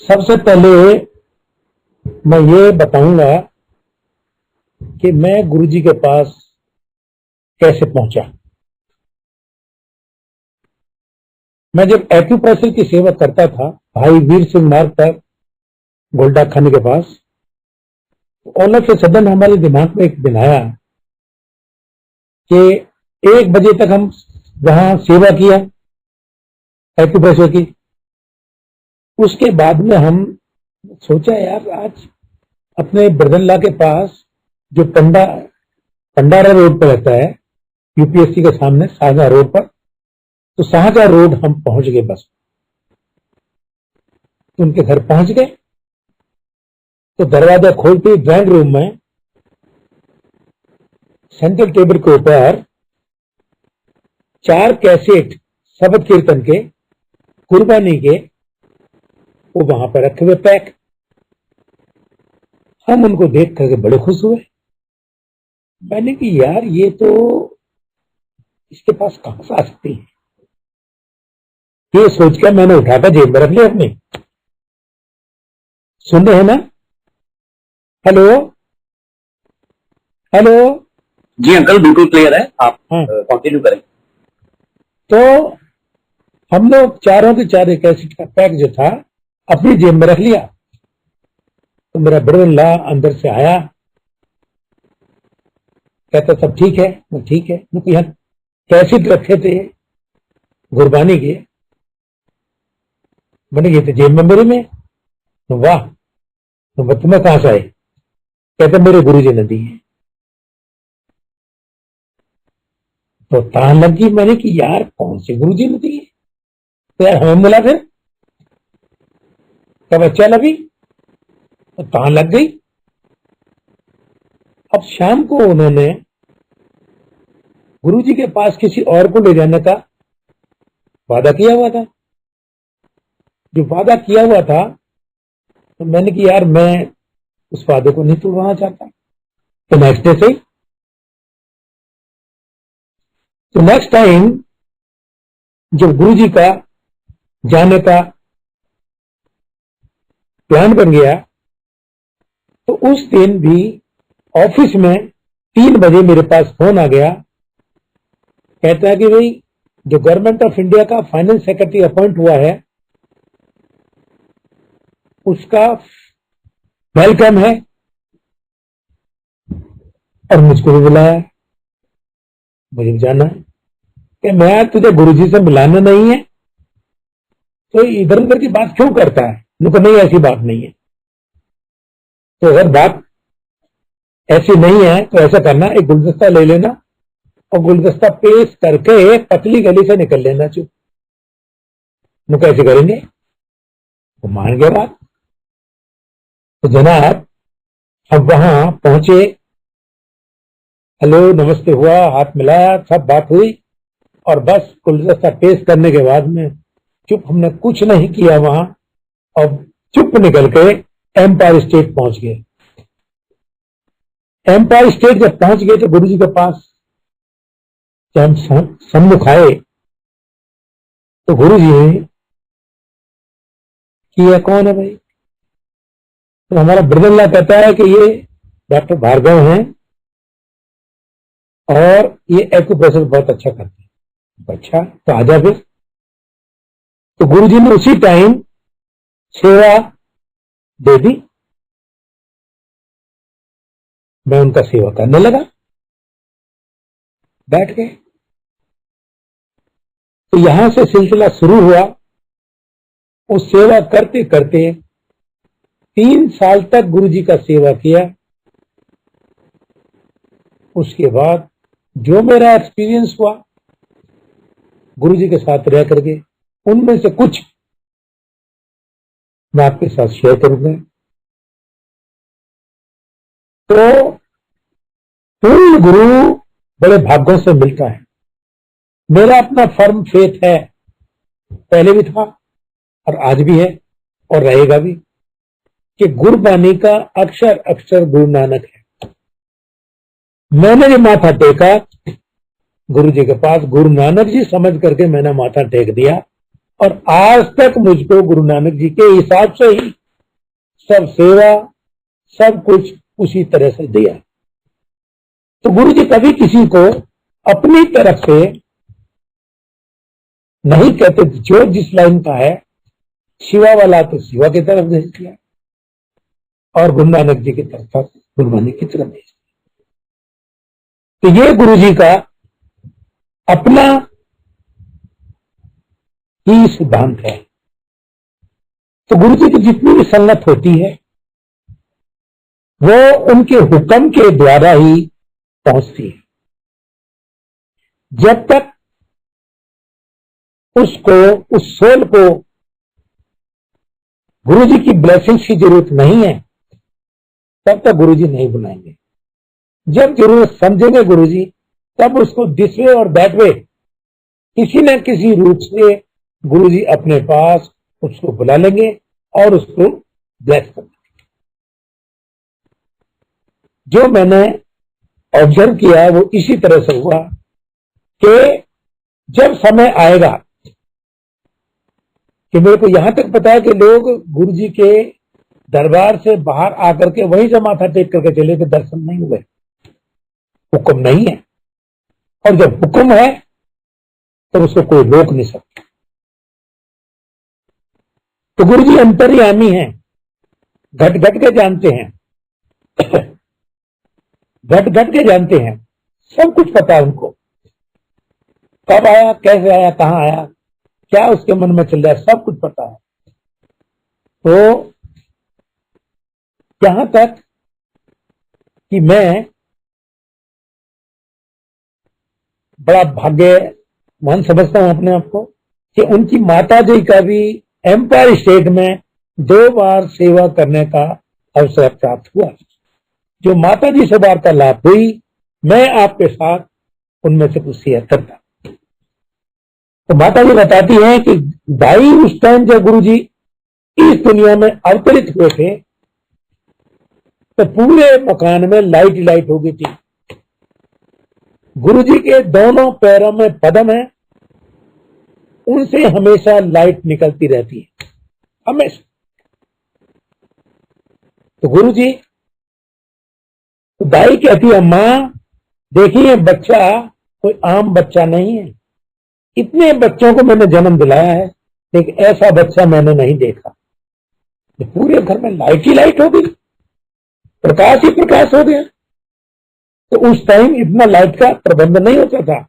सबसे पहले मैं ये बताऊंगा कि मैं गुरुजी के पास कैसे पहुंचा। मैं जब एक्यूप्रेशर की सेवा करता था भाई वीर सिंह मार्ग पर गोल्डा खाने के पास, तो ऑल ऑफ ए सडन हमारे दिमाग में एक दिन आया कि 1 बजे तक हम वहां सेवा किया एक्यूप्रेशर की। उसके बाद में हम सोचा यार आज अपने बरदल्ला के पास जो पंडारा रोड पर रहता है यूपीएससी के सामने शाहजहां रोड पर, तो शाहजहां रोड हम पहुंच गए बस। तो उनके घर पहुंच गए तो दरवाजा खोलते ही ड्राइंग रूम में सेंट्रल टेबल के ऊपर 4 कैसेट शबद कीर्तन के कुर्बानी के वो वहां पर रखे हुए पैक। हम उनको देख करके बड़े खुश हुए। मैंने कि यार ये तो इसके पास कहां से आ सकती है, ये सोचकर मैंने उठाकर जेब में रख लिया अपनी। सुन रहे हैं ना? Hello hello. जी अंकल बिल्कुल क्लियर है, आप कंटिन्यू करें। तो हम लोग चारों के चार कैसेट का पैक जो था अपनी जेब में रख लिया। तो मेरा ब्रदर-इन-लॉ अंदर से आया, कहता सब ठीक है? वो ठीक है। यहाँ कैसेट रखे थे गुरबानी के, मैंने ये तो जेब में मेरे में। तो वाह, तो तुम्हें कहां से आए? कहते मेरे गुरुजी ने दी है। तो तान लगी मैंने कि यार कौन से गुरुजी ने दी है? तो यार हमें मिला फिर तब अच्छा लगी, तो तान लग गई। अब शाम को उन्होंने गुरुजी के पास किसी और को ले जाने का वादा किया हुआ था। जो वादा किया हुआ था तो मैंने कि यार मैं उस वादे को नहीं तोड़ना चाहता। तो नेक्स्ट डे से ही, तो नेक्स्ट टाइम जब गुरुजी का जाने का प्लान बन गया तो उस दिन भी ऑफिस में 3 बजे मेरे पास फोन आ गया। कहता है कि भाई जो गवर्नमेंट ऑफ इंडिया का फाइनेंस सेक्रेटरी अपॉइंट हुआ है उसका वेलकम है और मुझको भी बुलाया, मुझे भी जाना है। कि मैं तुझे गुरुजी से मिलाना नहीं है तो इधर उधर की बात क्यों करता है? नहीं ऐसी बात नहीं है। तो अगर बात ऐसी नहीं है तो ऐसा करना, एक गुलदस्ता ले लेना और गुलदस्ता पेश करके पतली गली से निकल लेना चुप। कैसे करेंगे? वो मान गया बात। तो जनाब अब वहां पहुंचे, हेलो नमस्ते हुआ, हाथ मिलाया, सब बात हुई और बस गुलदस्ता पेश करने के बाद में चुप, हमने कुछ नहीं किया वहां और चुप निकल के एम्पायर स्टेट पहुंच गए। एम्पायर स्टेट जब पहुंच गए तो गुरुजी के पास जब हम सम्मुख आए तो गुरुजी ने कि यह कौन है भाई? तो हमारा ब्रदर-इन-लॉ कहता है कि ये डॉक्टर भार्गव हैं और ये एक्यूप्रेशर बहुत अच्छा करते हैं। अच्छा तो आजा फिर। तो गुरुजी ने उसी टाइम सेवा दे दी। मैं उनका सेवा करने लगा, बैठ गए। तो यहां से सिलसिला शुरू हुआ। उस सेवा करते करते 3 साल तक गुरुजी का सेवा किया। उसके बाद जो मेरा एक्सपीरियंस हुआ गुरुजी के साथ रह करके, उनमें से कुछ मैं आपके साथ शेयर करूंगा। तो पूर्ण गुरु बड़े भाग्यों से मिलता है। मेरा अपना फर्म फेथ है, पहले भी था और आज भी है और रहेगा भी, कि गुरबानी का अक्षर अक्षर गुरु नानक है। मैंने जो माथा टेका गुरु जी के पास, गुरु नानक जी समझ करके मैंने माथा टेक दिया और आज तक मुझको गुरु नानक जी के हिसाब से ही सब सेवा सब कुछ उसी तरह से दिया। तो गुरु जी कभी किसी को अपनी तरफ से नहीं कहते, जो जिस लाइन का है, शिवा वाला तो शिवा की तरफ भेज दिया और गुरु नानक जी की तरफ गुरबानी की तरफ भेज दिया। तो ये गुरु जी का अपना ही सिद्धांत है। तो गुरु जी की जितनी भी संगत होती है वो उनके हुक्म के द्वारा ही पहुंचती है। जब तक उसको, उस सोल को गुरु जी की ब्लेसिंग्स की जरूरत नहीं है, तब तक गुरु जी नहीं बुलाएंगे। जब जरूरत समझेंगे गुरु जी, तब उसको दिस वे और दैट वे किसी न किसी रूप से गुरु जी अपने पास उसको बुला लेंगे और उसको ब्लेस कर देंगे। जो मैंने ऑब्जर्व किया वो इसी तरह से हुआ कि जब समय आएगा कि मेरे को यहां तक पता है कि लोग गुरु जी के दरबार से बाहर आकर के वहीं से माथा टेक करके चले कि दर्शन नहीं हुए, हुक्म नहीं है। और जब हुक्म है तो उसको कोई रोक नहीं सकता। तो गुरु जी अंतर्यामी हैं, घट घट के जानते हैं, घट घट के जानते हैं, सब कुछ पता है उनको, कब आया, कैसे आया, कहां आया, क्या उसके मन में चल रहा है, सब कुछ पता है। तो यहां तक कि मैं बड़ा भाग्यवान समझता हूं अपने आप को कि उनकी माता जी का भी एम्पायर स्टेट में 2 बार सेवा करने का अवसर प्राप्त हुआ। जो माता जी से वार्तालाप हुई, मैं आपके साथ उनमें से कुछ शेयर करता। तो माता जी बताती हैं कि दाई उस टाइम जब गुरु जी इस दुनिया में अवतरित हुए थे तो पूरे मकान में लाइट लाइट हो गई थी। गुरु जी के दोनों पैरों में पद्म है, उनसे हमेशा लाइट निकलती रहती है, हमेशा। तो गुरु जी, तो दाई कहती है, मां देखिए बच्चा कोई आम बच्चा नहीं है, इतने बच्चों को मैंने जन्म दिलाया है लेकिन ऐसा बच्चा मैंने नहीं देखा। तो पूरे घर में लाइट ही लाइट हो गई, प्रकाश ही प्रकाश हो गया। तो उस टाइम इतना लाइट का प्रबंध नहीं होता था,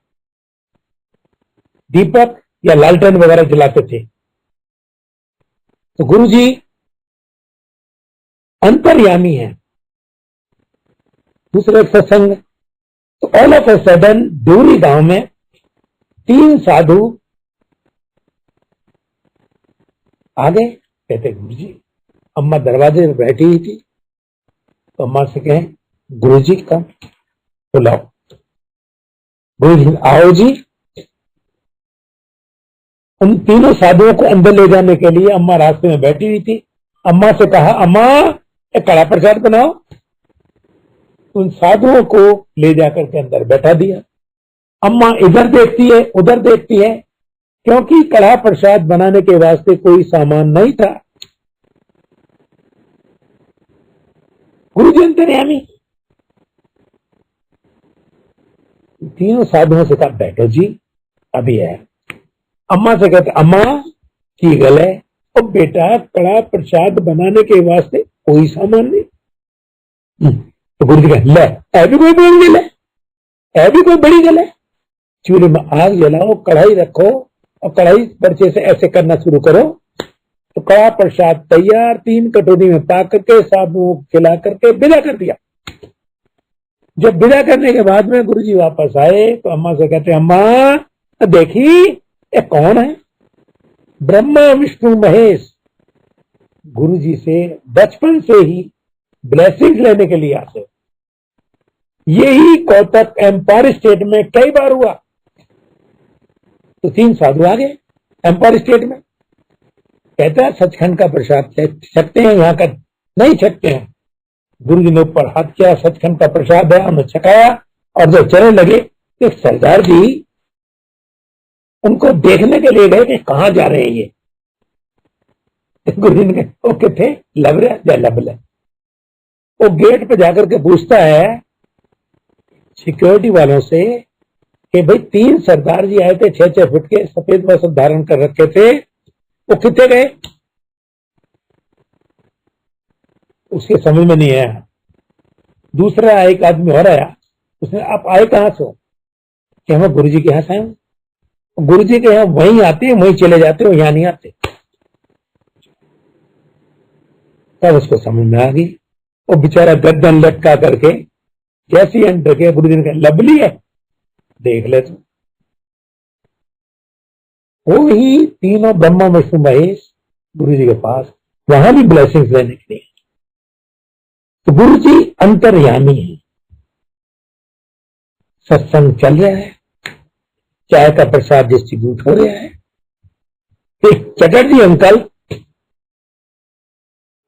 दीपक या लालटेन वगैरह जलाते थे। तो गुरु जी अंतर्यामी है। दूसरे सत्संग, तो ऑल ऑफ ए सडन दूरी गांव में 3 साधु आ गए। कहते गुरु जी, अम्मा दरवाजे में बैठी हुई थी तो अम्मा से कहें गुरु जी का बुलाओ। गुरु जी आओ जी। उन तीनों साधुओं को अंदर ले जाने के लिए अम्मा रास्ते में बैठी हुई थी। अम्मा से कहा, अम्मा एक कड़ा प्रसाद बनाओ। उन साधुओं को ले जाकर के अंदर बैठा दिया। अम्मा इधर देखती है उधर देखती है, क्योंकि कड़ा प्रसाद बनाने के वास्ते कोई सामान नहीं था। गुरु जी अंतर्यामी। तीनों साधुओं से कहा बैठो जी, अभी है। अम्मा से कहते, अम्मा की गल है, ओ बेटा कड़ा प्रसाद बनाने के वास्ते कोई सामान नहीं। तो गुरु जी कहते, ले ऐ भी कोई बड़ी गल है, ऐ भी कोई बड़ी गल है। चूल्हे में आग जलाओ, कढ़ाई रखो और कढ़ाई पर्चे से ऐसे करना शुरू करो तो कड़ा प्रसाद तैयार, 3 कटोरी में पा करके साधुओं को खिला करके विदा कर दिया। जब विदा करने के बाद में गुरु जी वापस आए तो अम्मा से कहते, अम्मा देखी ये कौन है? ब्रह्मा विष्णु महेश। गुरु जी से बचपन से ही ब्लेसिंग लेने के लिए आते। यही कौतक एम्पायर स्टेट में कई बार हुआ। तो 3 साधु आ गए एम्पायर स्टेट में। कहता है सचखंड का प्रसाद छकते हैं, यहाँ का नहीं छकते हैं। गुरु जी ने ऊपर हाथ किया, सचखंड का प्रसाद है, उन्हें छकाया और जब चलने लगे कि सरदार जी उनको देखने के लिए गए कि कहां जा रहे हैं ये। गुरु जी ने कहा, वो कितने लब रहा या लब ले। वो गेट पे जाकर के पूछता है सिक्योरिटी वालों से कि भाई 3 सरदार जी आए थे 6-6 फुट के, सफेद वस्त्र धारण कर रखे थे, वो कितने गए? उसके समझ में नहीं आया। दूसरा एक आदमी और आया, उसने आप आए कहां से? कि हम गुरु जी के यहां से आए। गुरु जी के यहाँ वहीं आते हैं, वहीं चले जाते हो, यहां नहीं आते। तब उसको समझ में आ गई। वो बेचारा गर्दन लटका करके जैसे ही अंदर के गुरु जी ने कहा लबली है, देख ले तू। वो ही तीनों ब्रह्मा विष्णु महेश गुरु जी के पास, वहां भी ब्लेसिंग्स लेने के लिए। तो गुरु जी अंतर्यामी है। सत्संग चल रहा है, चाय का प्रसाद डिस्ट्रीब्यूट हो रहा है। एक चटर्जी अंकल,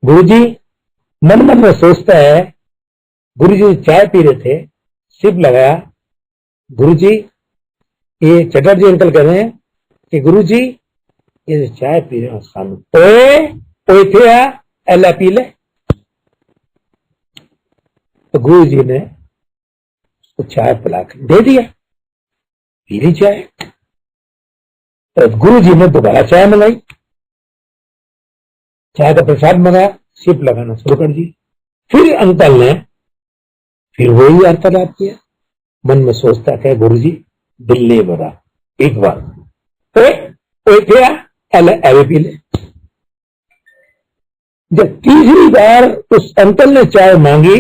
गुरुजी मन मन में सोचता है, गुरुजी चाय पी रहे थे, सिप लगाया। गुरुजी, ये चटर्जी अंकल कह रहे हैं कि गुरुजी ये चाय पी रहे हो सामने, ओए थे एला पी ले। तो गुरुजी ने उसको चाय पिलाकर दे दिया, पी ली चाय। तो गुरुजी ने दोबारा चाय मंगाई, चाय का प्रसाद मंगाया, सिप लगाना शुरू कर दी। फिर अंकल ने फिर वही वार्तालाप किया। मन में सोचता है गुरुजी दिल नहीं भरा, एक बार एवे पी ले। जब तीसरी बार उस अंकल ने चाय मांगी,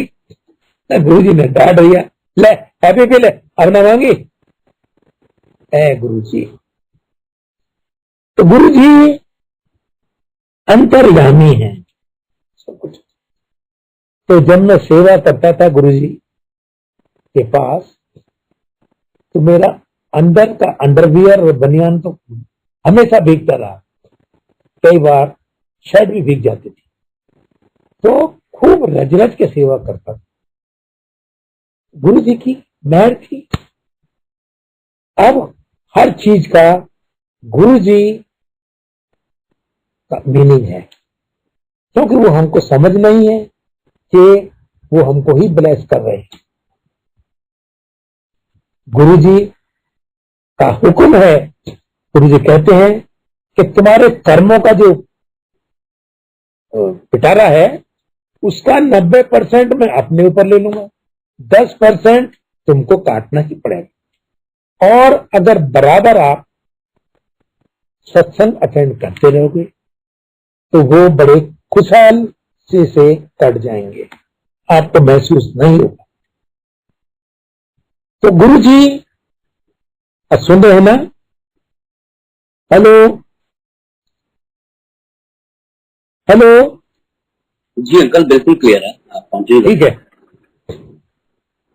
गुरुजी ने डांट दिया, ले हैप्पी पी ले, अब ना मांगी। गुरुजी, तो गुरुजी अंतर्यामी है सब कुछ। तो जब मैं सेवा करता था गुरुजी के पास, तो मेरा अंदर का अंडरवियर और बनियान तो हमेशा भीगता रहा, कई बार शर्ट भी भीग जाती थी। तो खूब रज रज के सेवा करता था। गुरुजी की मेहर थी। अब हर चीज का गुरुजी का मीनिंग है, क्योंकि वो हमको समझ नहीं है कि वो हमको ही ब्लेस कर रहे हैं। गुरुजी का हुक्म है, गुरुजी कहते हैं कि तुम्हारे कर्मों का जो पिटारा है उसका 90% मैं अपने ऊपर ले लूंगा, 10% तुमको काटना ही पड़ेगा। और अगर बराबर आप सत्संग अटेंड करते रहोगे तो वो बड़े खुशहाल से कट जाएंगे, आपको महसूस नहीं होगा। तो गुरुजी सुन रहे हैं ना? हेलो हेलो, जी अंकल बिल्कुल क्लियर है, आप पहुंचे। ठीक है।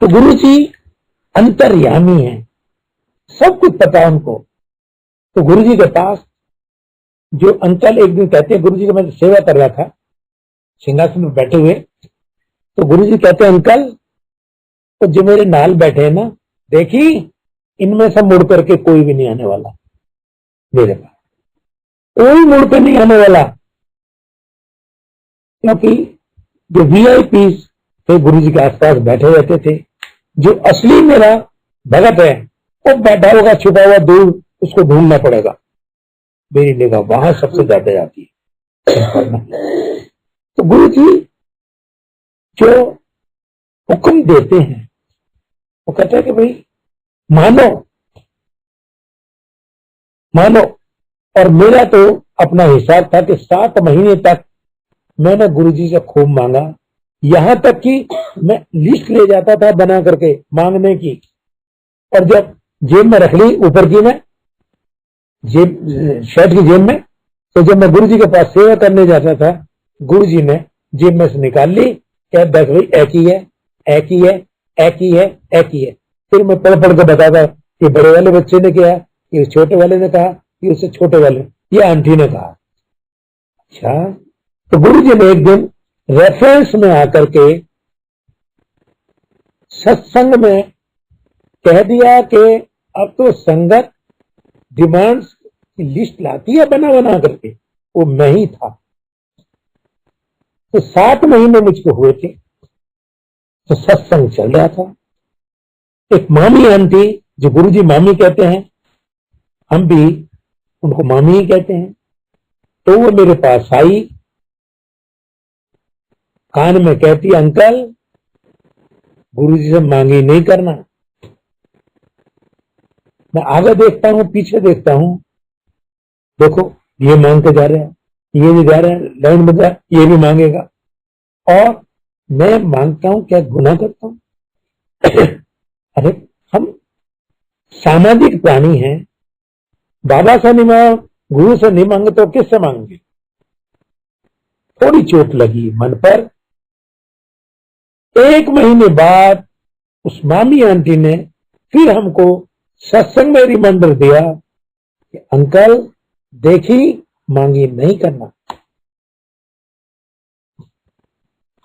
तो गुरुजी अंतर्यामी है, सब कुछ पता है उनको। तो गुरुजी के पास जो अंकल एक दिन कहते हैं, गुरुजी को मैं सेवा कर रहा था सिंहासन में बैठे हुए, तो गुरुजी कहते हैं अंकल तो जो मेरे नाल बैठे हैं ना, देखी इनमें से मुड़ करके कोई भी नहीं आने वाला मेरे पास, कोई मुड़ कर नहीं आने वाला। क्योंकि जो वीआईपी थे गुरुजी के आसपास बैठे रहते थे, जो असली मेरा भगत है वो बैठा होगा छुपा हुआ दूर, उसको ढूंढना पड़ेगा। मेरी निगाह वहां सबसे ज्यादा जाती है। तो गुरुजी जो हुक्म देते हैं वो कहते हैं कि भाई मानो मानो। और मेरा तो अपना हिसाब था कि 7 महीने तक मैंने गुरुजी से खूब मांगा, यहां तक कि मैं लिस्ट ले जाता था बना करके मांगने की, और जब जेब में रख ली ऊपर की में जेब, शर्ट की जेब में, तो जब मैं गुरुजी के पास सेवा करने जाता था गुरुजी ने जेब में से निकाल ली, क्या देख भाई एक ही है, एक ही है, एक ही है, एक ही है। फिर मैं पढ़ पढ़ के बताता, ये बड़े वाले बच्चे ने कहा, ये छोटे वाले ने कहा, ये उससे छोटे वाले, ये आंटी ने कहा। अच्छा, तो गुरुजी ने एक दिन रेफरेंस में आकर के सत्संग में कह दिया कि अब तो संगत डिमांड्स की लिस्ट लाती है बना बना करके, वो मैं ही था। तो 7 महीने मुझको हुए थे, तो सत्संग चल रहा था। एक मामी आंटी, जो गुरुजी मामी कहते हैं, हम भी उनको मामी ही कहते हैं, तो वो मेरे पास आई, कान में कहती, अंकल गुरुजी से मांगी नहीं करना। मैं आगे देखता हूं, पीछे देखता हूं, देखो ये मांग के जा रहे हैं, ये भी जा रहे हैं, लाइन में जा, ये भी मांगेगा, और मैं मांगता हूं, क्या गुनाह करता हूं? अरे हम सामाजिक प्राणी हैं, बाबा से नहीं मांग, गुरु से नहीं मांगे तो किससे मांगेंगे? थोड़ी चोट लगी मन पर। 1 महीने बाद उस मामी आंटी ने फिर हमको सत्संग में रिमाइंडर दिया कि अंकल देखी, मांगी नहीं करना।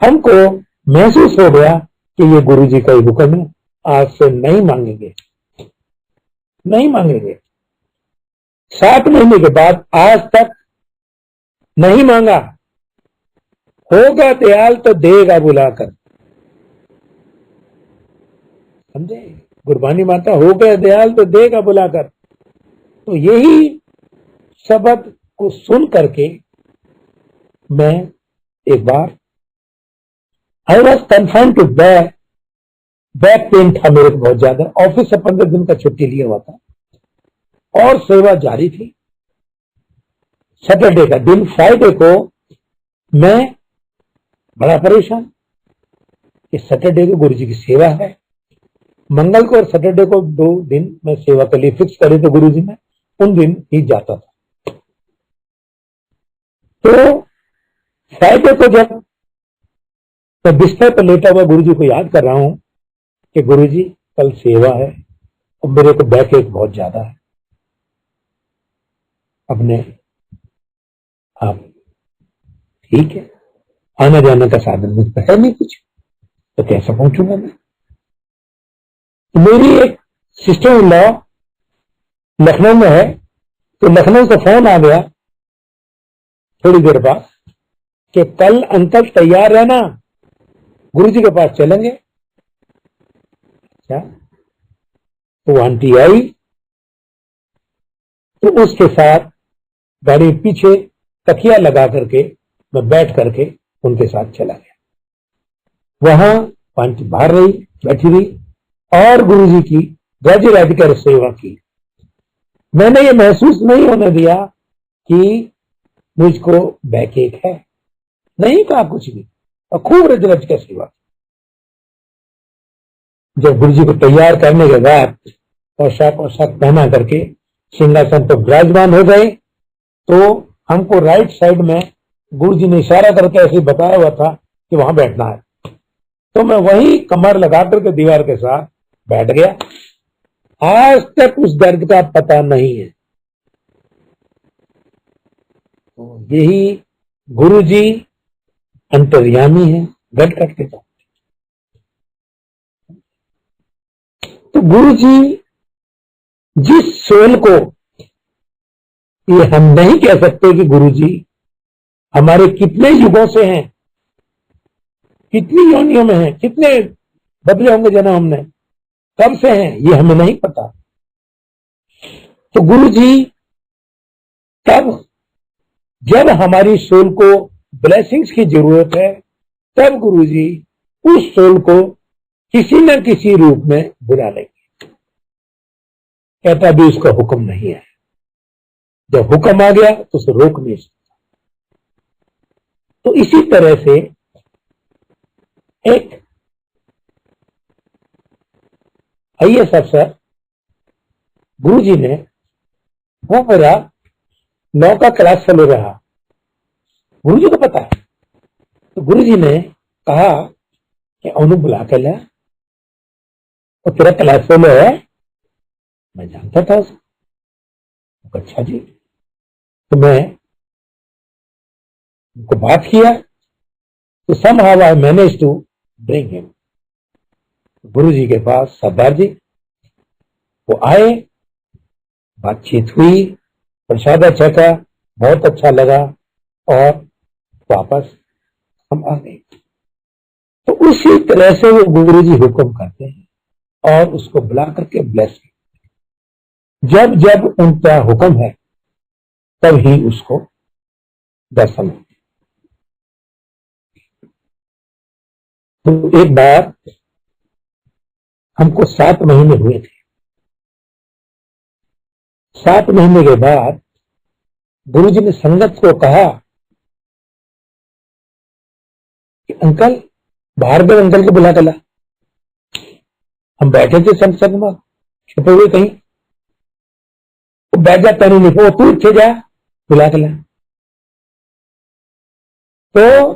हमको महसूस हो गया कि ये गुरुजी का ही हुक्म है, आज से नहीं मांगेंगे, नहीं मांगेंगे। 7 महीने के बाद आज तक नहीं मांगा। होगा दयाल तो देगा बुलाकर, समझे? गुरबानी माता, हो गया दयाल तो देगा बुलाकर। तो यही शब्द को सुन करके मैं एक बार, I was confined to back pain था मेरे को बहुत ज्यादा, ऑफिस से 15 दिन का छुट्टी लिया हुआ था और सेवा जारी थी। सैटरडे का दिन, फ्राइडे को मैं बड़ा परेशान कि सैटरडे को गुरुजी की सेवा है। मंगल को और सैटरडे को 2 दिन मैं सेवा के लिए फिक्स करे थे गुरुजी ने, उन दिन ही जाता था। तो फ्राइडे को जब मैं बिस्तर पर लेटा हुआ गुरुजी को याद कर रहा हूं कि गुरुजी कल सेवा है और मेरे को बैक एक बहुत ज्यादा है, अपने आप ठीक है, आना जाने का साधन मुझ पर है नहीं कुछ, तो कैसे पहुंचूंगा मैं? तो मेरी एक सिस्टर इन लॉ लखनऊ में है, तो लखनऊ से फोन आ गया थोड़ी देर बाद कि कल अंकल तैयार रहना, गुरुजी के पास चलेंगे। क्या? तो आंटी आई, तो उसके साथ गाड़ी पीछे तकिया लगा करके मैं बैठ करके उनके साथ चला गया। वहां आंटी बाहर रही, बैठी रही और गुरुजी की गज रज कर सेवा की। मैंने ये महसूस नहीं होने दिया कि मुझको बैकएक है, नहीं कहा कुछ भी, और खूब रज रज कर सेवा की। जब गुरुजी को तैयार करने के बाद पोशाक पहना करके सिंहासन पर विराजमान हो गए, तो हमको राइट साइड में गुरुजी ने इशारा करके ऐसे बताया हुआ था कि वहां बैठना है। तो मैं वहीं कमर लगा करके दीवार के साथ बैठ गया। आज तक उस दर्द का पता नहीं है। तो यही गुरुजी अंतर्यामी है, गट कट के साथ। तो गुरुजी जिस सोल को, ये हम नहीं कह सकते कि गुरुजी हमारे कितने युगों से हैं, कितनी योनियों में हैं, कितने बदले होंगे जन्म हमने, कब से हैं, ये हमें नहीं पता। तो गुरुजी तब जब हमारी सोल को ब्लेसिंग्स की जरूरत है, तब गुरुजी उस सोल को किसी न किसी रूप में बुला लेंगे। कहता भी उसका हुक्म नहीं है, जब हुक्म आ गया तो उसे रोक नहीं सकता। तो इसी तरह से एक IAS अफसर गुरुजी ने, वो मेरा 9 का क्लास फेलो रहा, गुरुजी को पता है। तो गुरुजी ने कहा कि अनु बुला कर ले, और तेरा क्लास फेलो है, मैं जानता था उसे। अच्छा जी। तो मैं उनको बात किया, तो somehow I managed to bring him गुरु जी के पास। सरदार जी वो आए, बातचीत हुई, प्रसाद अच्छा था, बहुत अच्छा लगा और वापस हम आ गए। तो उसी तरह से वो गुरुजी हुक्म करते हैं और उसको बुला करके ब्लेस, जब जब उनका हुक्म है तब ही उसको दर्शन। तो एक बार हमको 7 महीने हुए थे। 7 महीने के बाद गुरुजी ने संगत को कहा कि अंकल, भार्गव अंकल को बुला के ला। हम बैठे थे संत सदमा छुपे हुए कहीं, वो बैठ जाता नहीं, वो तू उठे जा, बुला के ला। तो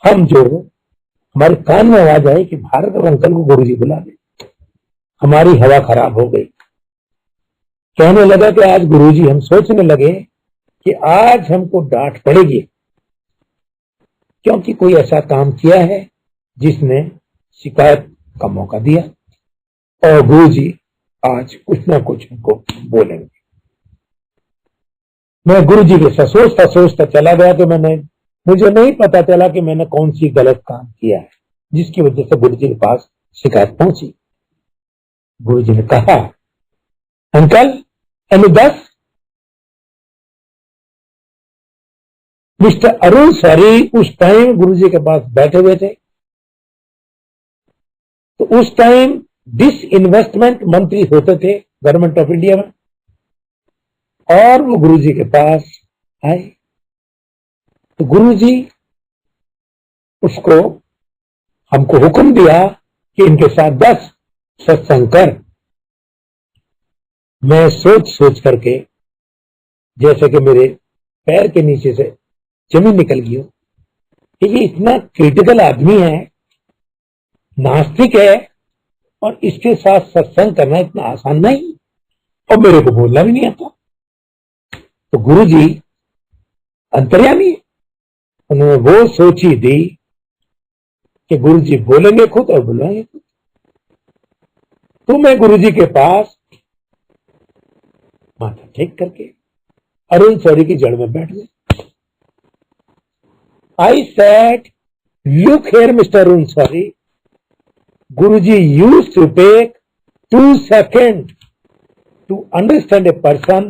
हम जो हमारे कान में आवाज आई कि भार्गव अंकल को गुरुजी बुला दे, हमारी हवा खराब हो गई। कहने लगा कि आज गुरुजी, हम सोचने लगे कि आज हमको डांट पड़ेगी क्योंकि कोई ऐसा काम किया है जिसने शिकायत का मौका दिया, और गुरुजी आज कुछ ना कुछ हमको बोलेंगे। मैं गुरुजी के साथ सोचता चला गया तो मुझे नहीं पता चला कि मैंने कौन सी गलत काम किया है जिसकी वजह से गुरुजी के पास शिकायत पहुंची। गुरुजी ने कहा, uncle any 10? Mister Arun sorry उस टाइम गुरुजी के पास बैठे हुए थे। तो उस टाइम डिसइन्वेस्टमेंट मंत्री होते थे गवर्नमेंट ऑफ इंडिया में, और वो गुरुजी के पास आए। तो गुरुजी उसको हमको हुक्म दिया कि इनके साथ 10 सत्संग कर। मैं सोच करके, जैसे कि मेरे पैर के नीचे से जमीन निकल गई हो कि ये इतना क्रिटिकल आदमी है, नास्तिक है, और इसके साथ सत्संग करना इतना आसान नहीं, और मेरे को बोलना भी नहीं आता। तो गुरुजी अंतर्यामी है, उन्होंने वो सोची दी कि गुरुजी बोलेंगे खुद और बुलाएंगे खुद। तो मैं गुरुजी के पास माथा टेक करके अरुण सॉरी की जड़ में बैठ गया। I said, look here mister Arun sorry, Guruji used to take 2 seconds to understand a person,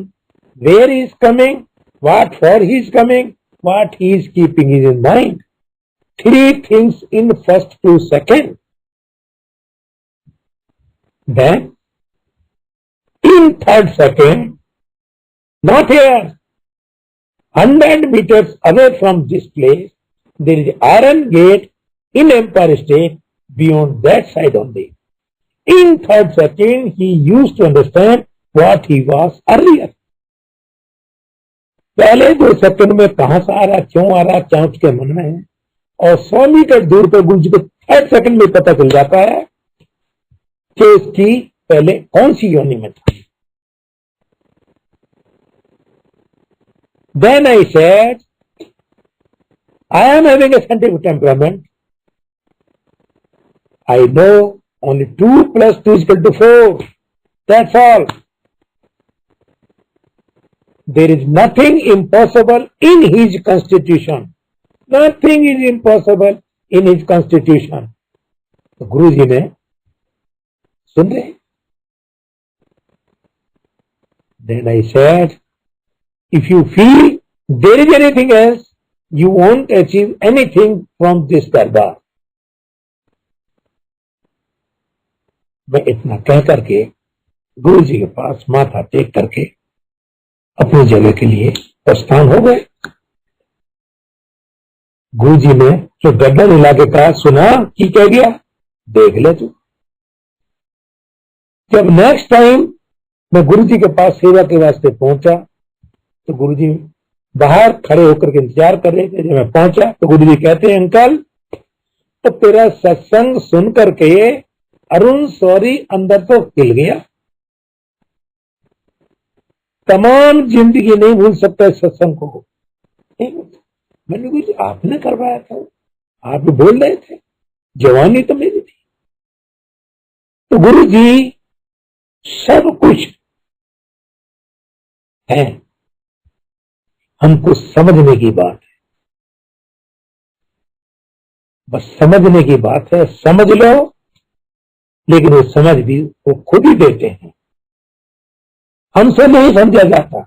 where he is coming, what for he is coming, what he is keeping in his mind. 3 things in first 2 seconds. Then, in 3rd second, not here, 100 meters away from this place, there is iron gate in Empire State. Beyond that side only. In 3rd second, he used to understand what he was earlier. पहले 2 second में कहां से आ रहा, क्यों आ रहा, क्या उसके मन में है, और 100 मीटर दूर पर गुरुजी को 3rd सेकंड में पता चल जाता है कि इसकी पहले कौन सी योनि में था। Then I said, I am having a scientific temperament. I know only 2 plus 2 is equal to 4. That's all. There is nothing impossible in his constitution. Nothing is impossible in his constitution. तो गुरुजी ने सुन रहे। Then I said, if you feel there is anything else, you won't achieve anything from this darbar. मैं इतना कह करके गुरुजी के पास माथा take करके अपनी जगह के लिए प्रस्थान हो गए। गुरुजी ने जो गड्ढा हिला के कहा, सुना कि कह गया, देख ले तू। जब नेक्स्ट टाइम मैं गुरुजी के पास सेवा के वास्ते पहुंचा तो गुरुजी बाहर खड़े होकर के इंतजार कर रहे थे। जब मैं पहुंचा तो गुरुजी कहते हैं, अंकल, तो तेरा सत्संग सुन करके अरुण सॉरी अंदर तो हिल गया, तमाम जिंदगी नहीं भूल सकता इस सत्संग को। मैंने कुछ आपने करवाया था, आप भी बोल रहे थे, जवानी तो मेरी थी। तो गुरु जी सब कुछ है, हमको समझने की बात है, बस समझने की बात है। समझ लो, लेकिन वो समझ भी वो खुद ही देते हैं, हमसे नहीं समझा जाता,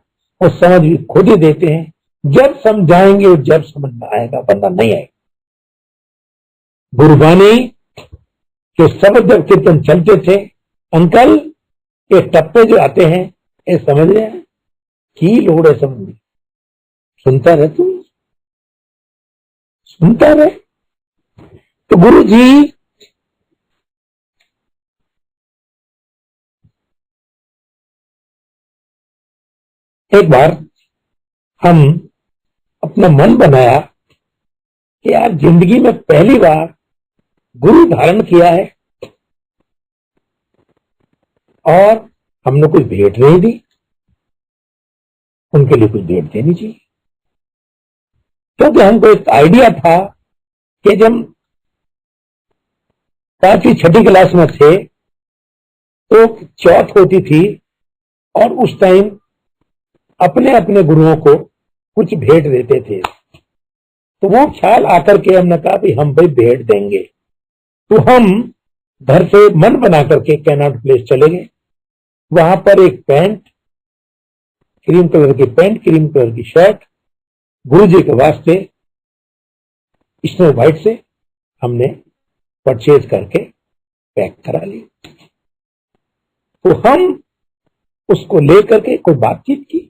वो समझ भी खुद ही देते हैं। जब समझाएंगे और जब समझ में आएगा, वरना नहीं आएगा। गुरबानी के शब्द जब कीर्तन चलते थे, अंकल ये टप्पे जो आते हैं, ये समझ रहे हैं की लोड़ है समझ, सुनता रहे तू, सुनता रहे। तो गुरु जी एक बार हम अपना मन बनाया कि यार जिंदगी में पहली बार गुरु धारण किया है और हमने कुछ भेंट नहीं दी, उनके लिए कुछ भेंट देनी चाहिए। क्योंकि हमको एक आइडिया था कि जब 5वीं 6ठी क्लास में थे तो चौथ होती थी और उस टाइम अपने अपने गुरुओं को कुछ भेंट देते थे। तो वो ख्याल आकर के हमने कहा भी हम भाई भेंट देंगे। तो हम घर से मन बना करके कैनॉट प्लेस चले गए। वहां पर एक पैंट, क्रीम कलर की पैंट, क्रीम कलर की शर्ट गुरु जी के वास्ते स्नो व्हाइट से हमने परचेज करके पैक करा ली। तो हम उसको लेकर के कोई बातचीत की।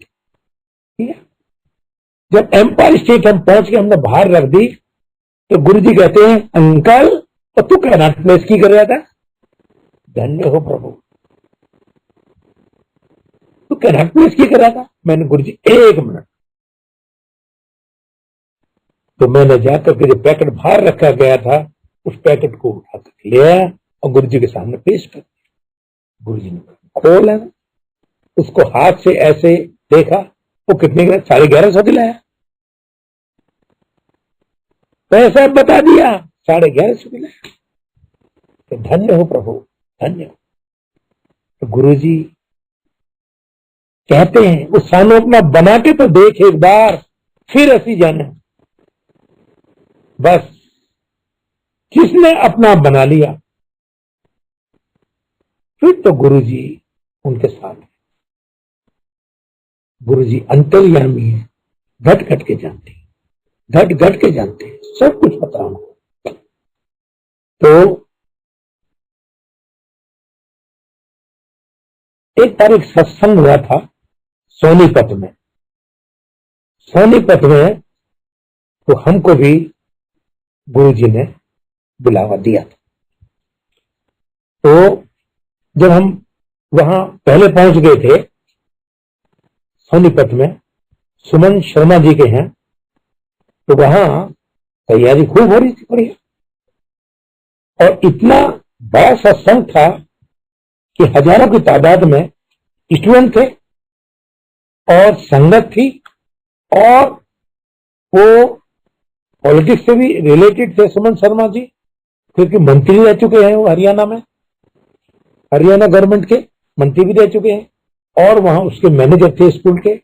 जब एम्पायर स्टेट हम पहुंच के हमने बाहर रख दी तो गुरु जी कहते हैं, अंकल तो तू कैनॉट प्लेस की कर रहा था? धन्य हो प्रभु, तू कैनॉट प्लेस की कर रहा था? मैंने गुरु जी 1 मिनट। तो मैंने जाकर के जो पैकेट बाहर रखा गया था उस पैकेट को उठा कर ले आया और गुरु जी के सामने पेश कर दिया। गुरु जी ने खोला, उसको हाथ से ऐसे देखा, वो कितने का? 1150 दिलाया। पैसा बता दिया, 1150 दिलाया। तो धन्य हो प्रभु, धन्य हो। तो गुरु जी कहते हैं उस सानों अपना बना के तो देख एक बार, फिर ऐसी जाना। बस किसने अपना बना लिया, फिर तो गुरु जी उनके साथ है। गुरु जी अंतर्यामी है, घट घट के जानते हैं, घट घट के जानते हैं, सब कुछ पता उनको। तो एक बार एक सत्संग हुआ था सोनीपत में। सोनीपत में तो हमको भी गुरु जी ने बुलावा दिया था। तो जब हम वहां पहले पहुंच गए थे सोनीपत में, सुमन शर्मा जी के हैं, तो वहां तैयारी खूब हो रही थी बढ़िया। और इतना बड़ा सत्संग था कि हजारों की तादाद में स्टूडेंट थे और संगत थी, और वो पॉलिटिक्स से भी रिलेटेड थे सुमन शर्मा जी, क्योंकि मंत्री रह चुके हैं वो हरियाणा में, हरियाणा गवर्नमेंट के मंत्री भी रह चुके हैं, और वहां उसके मैनेजर थे स्कूल के,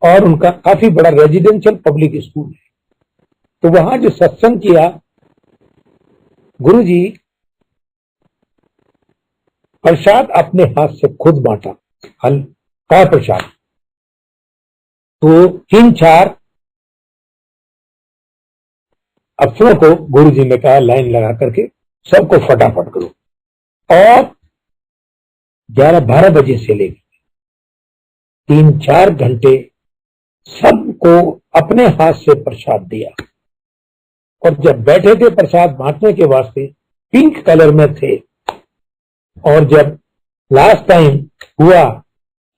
और उनका काफी बड़ा रेजिडेंशियल पब्लिक स्कूल है। तो वहां जो सत्संग किया, गुरु जी प्रसाद अपने हाथ से खुद बांटा, हल्का प्रसाद। तो 3-4 अफसरों को गुरु जी ने कहा लाइन लगा करके सबको फटाफट करो, और 11-12 बजे से लेकर 3-4 घंटे सबको अपने हाथ से प्रसाद दिया। और जब बैठे थे प्रसाद बांटने के वास्ते, पिंक कलर में थे, और जब लास्ट टाइम हुआ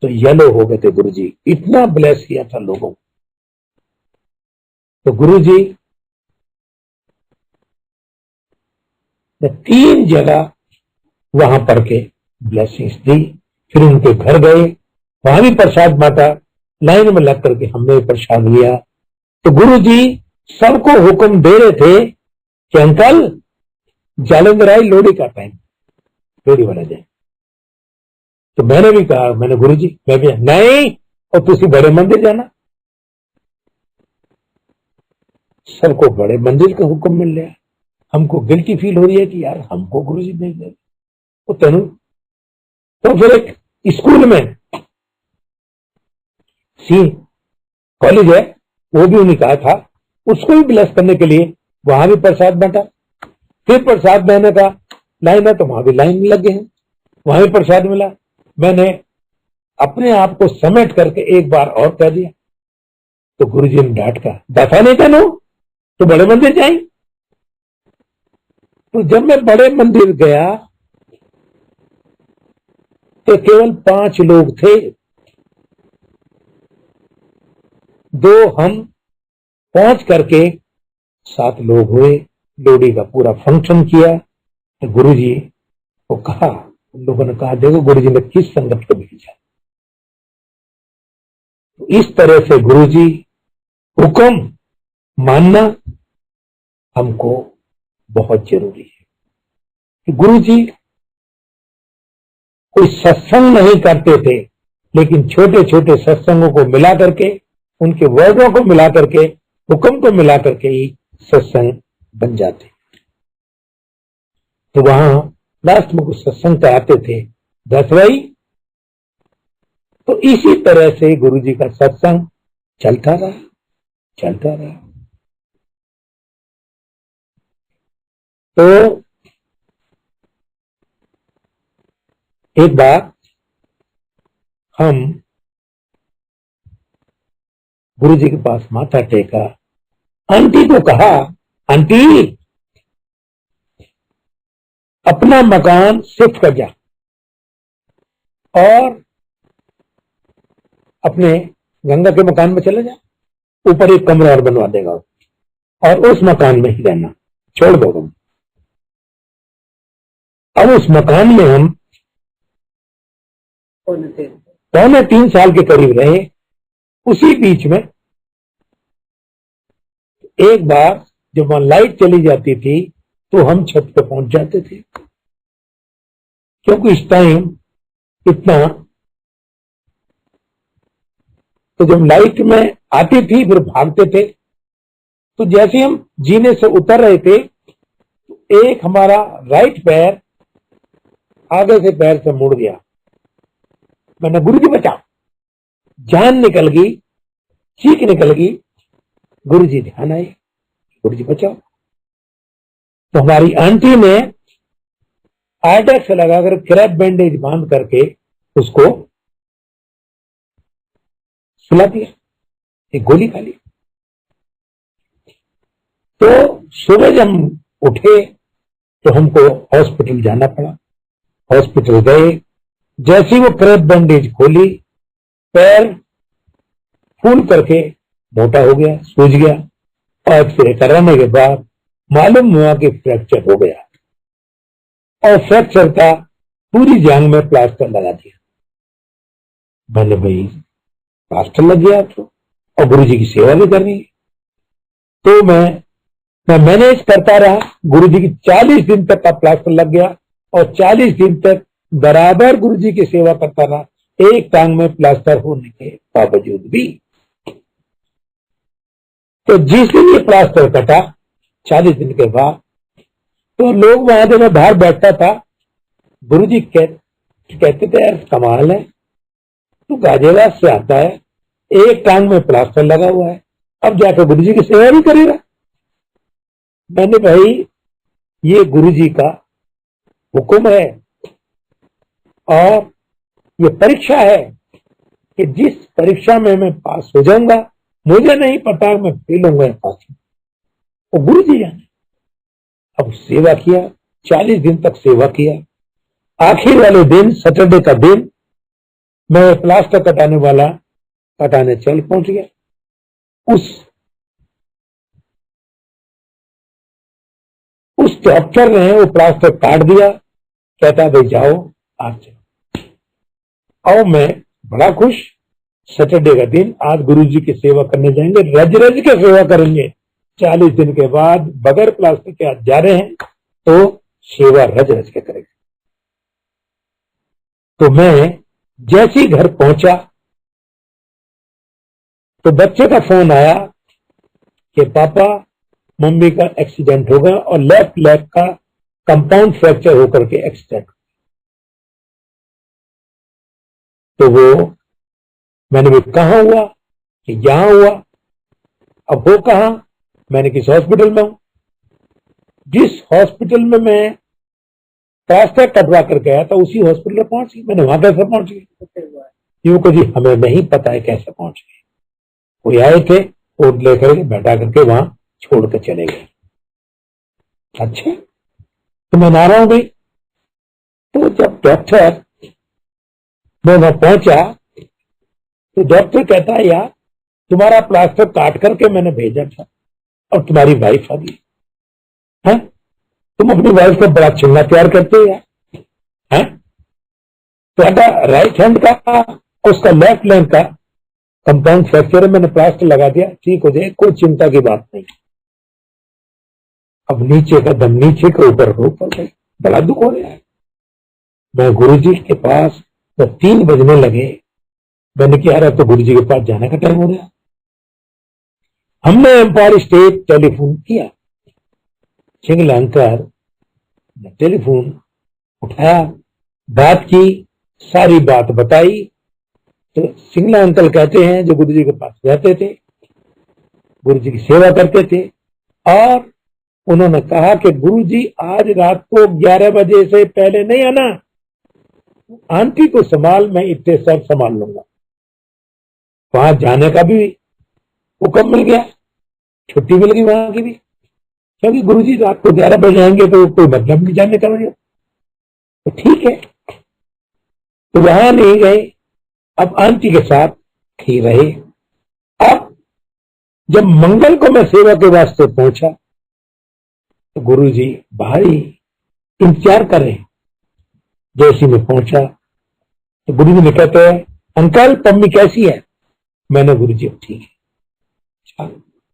तो येलो हो गए थे गुरु जी। इतना ब्लेस किया था लोगों को। तो गुरु जी ने 3 जगह वहां पर के ब्लेसिंग्स दी। फिर उनके घर गए, वहां भी प्रसाद बांटा, लाइन में लग करके हमने प्रसाद लिया। तो गुरु जी सबको हुक्म दे रहे थे कि अंकल जालंधर आई लोहड़ी का टाइम, लोहड़ी वाला जाए। तो मैंने भी कहा, मैंने गुरु जी मैं भी नहीं, और तुसी बड़े मंदिर जाना। सबको बड़े मंदिर का हुक्म मिल रहा है, हमको गिल्टी फील हो रही है कि यार हमको गुरु जी नहीं दे तो तेनु। तो फिर एक स्कूल में सी कॉलेज है, वो भी उन्हें कहा था, उसको भी ब्लेस करने के लिए वहां भी प्रसाद बांटा। फिर प्रसाद देने का लाइन है तो वहां भी लाइन में लगे हैं, वहां भी प्रसाद मिला। मैंने अपने आप को समेट करके एक बार और कह दिया तो गुरुजी ने डांट का दफा नहीं था नो तो बड़े मंदिर जाए। तो जब मैं बड़े मंदिर गया तो केवल 5 लोग थे, 2 हम पहुंच करके 7 लोग हुए। लोहड़ी का पूरा फंक्शन किया तो गुरुजी को कहा, उन लोगों ने कहा देखो गुरुजी ने किस संगत को भेजा। तो इस तरह से गुरुजी हुक्म मानना हमको बहुत जरूरी है कि गुरुजी कोई सत्संग नहीं करते थे, लेकिन छोटे छोटे सत्संगों को मिला करके, उनके वर्डों को मिला करके, हुक्म को मिला करके ही सत्संग बन जाते। तो वहां लास्ट में कुछ सत्संग कराते थे 10वाई। तो इसी तरह से गुरुजी का सत्संग चलता रहा। तो एक बार हम गुरुजी के पास माथा टेका, आंटी को कहा आंटी अपना मकान शिफ्ट कर जा और अपने गंगा के मकान में चले जा, ऊपर एक कमरा और बनवा देगा और उस मकान में ही रहना, छोड़ दो तुम। अब उस मकान में हम 3 साल के करीब रहे। उसी बीच में एक बार जब वहां लाइट चली जाती थी तो हम छत पे पहुंच जाते थे, क्योंकि इस टाइम इतना, तो जब लाइट में आती थी फिर भागते थे। तो जैसे हम जीने से उतर रहे थे तो एक हमारा राइट पैर आगे से पैर से मुड़ गया। मैंने गुरुजी बचाओ, जान निकल गई, चीख निकल गई। गुरुजी ध्यान आए, गुरुजी बचाओ। तो हमारी आंटी ने आइडेक्स लगाकर क्रैप बैंडेज बांध करके उसको सुला दिया, एक गोली खा ली। तो सुबह जब हम उठे तो हमको हॉस्पिटल जाना पड़ा। हॉस्पिटल गए, जैसी वो क्रैप बैंडेज खोली, पैर फूल करके मोटा हो गया, सूज गया और एक्सरे कराने के बाद मालूम हुआ कि फ्रैक्चर हो गया और फ्रैक्चर का पूरी जांघ में प्लास्टर लगा दिया। मैंने भाई प्लास्टर लग गया तो और गुरुजी की सेवा भी करनी है। तो मैं मैनेज करता रहा। गुरुजी की 40 दिन तक का प्लास्टर लग गया और 40 दिन तक बराबर गुरुजी की सेवा करता रहा, एक टांग में प्लास्टर होने के बावजूद भी। तो जिस दिन ये प्लास्टर कटा 40 दिन के बाद, तो लोग वहां से मैं बाहर बैठता था, गुरुजी कहते थे यार कमाल है, तू गाजियाबाद से आता है, एक टांग में प्लास्टर लगा हुआ है, अब जाकर गुरुजी की सेवा भी करेगा। मैंने भाई ये गुरुजी का हुक्म है और ये परीक्षा है कि जिस परीक्षा में मैं पास हो जाऊंगा, मुझे नहीं पता मैं फेल होऊंगा या पास, वो गुरुजी जाने। अब सेवा किया, 40 दिन तक सेवा किया। आखिर वाले दिन, सैटरडे का दिन, मैं प्लास्टर कटाने चल पहुंच गया। उस डॉक्टर ने वो प्लास्टर काट दिया, कहता भाई जाओ आज चलो। और मैं बड़ा खुश, सैटरडे का दिन, आज गुरुजी की सेवा करने जाएंगे, रज रज के सेवा करेंगे। 40 दिन के बाद बगैर प्लास्टर के आज जा रहे हैं तो सेवा रज रज के करेंगे। तो मैं जैसे ही घर पहुंचा तो बच्चे का फोन आया कि पापा मम्मी का एक्सीडेंट हो गया और लेफ्ट लेग का कंपाउंड फ्रैक्चर होकर के एक्सीडेंट। तो वो मैंने भी कहा हुआ कि यहां हुआ। अब वो कहा, मैंने किस हॉस्पिटल में हूं। जिस हॉस्पिटल में मैं प्लास्टर कटवा कर गया था उसी हॉस्पिटल में पहुंच गई। मैंने वहां कैसे पहुंच गई? यूं को जी हमें नहीं पता है कैसे पहुंच गए। कोई आए थे और लेकर के बैठा करके वहां छोड़ कर चले गए। अच्छा, तो मैं नाराज गई। तो जब डॉक्टर मैं वहां पहुंचा तो डॉक्टर कहता है यार तुम्हारा प्लास्टर काट करके मैंने भेजा था और तुम्हारी वाइफ आ गई है। तुम अपनी वाइफ को बड़ा चिल्ला प्यार करते हो यार हैं। तो राइट हैंड का उसका लेफ्ट लेग का कंपाउंड फ्रैक्चर है, मैंने प्लास्टर लगा दिया, ठीक हो जाए, कोई चिंता की बात नहीं। अब नीचे का दम नीचे के ऊपर गई, बड़ा दुख हो रहा है। मैं गुरुजी के पास जब 3 बजने लगे, मैंने कहा यार तो गुरुजी के पास जाने का टाइम हो रहा। हमने एम्पायर स्टेट टेलीफोन किया। सिंगल अंकल ने टेलीफोन उठाया, बात की, सारी बात बताई। तो सिंगला अंकल कहते हैं जो गुरुजी के पास रहते थे, गुरुजी की सेवा करते थे, और उन्होंने कहा कि गुरुजी आज रात को 11 बजे से पहले नहीं आना, आंटी को संभाल, मैं इतने सब संभाल लूंगा। वहां जाने का भी हुक्म मिल गया, छुट्टी मिल गई वहां की भी, क्योंकि गुरुजी रात को 11 बजे आएंगे तो कोई मतलब नहीं जाने का मुझे। तो ठीक है, तो वहां नहीं गए। अब आंटी के साथ ही रहे। अब जब मंगल को मैं सेवा के वास्ते पहुंचा तो गुरुजी बाहर ही इंतजार कर रहे। जैसे मैं पहुंचा तो गुरुजी ने कहते हैं अंकल पम्मी कैसी है? मैंने गुरुजी ठीक है।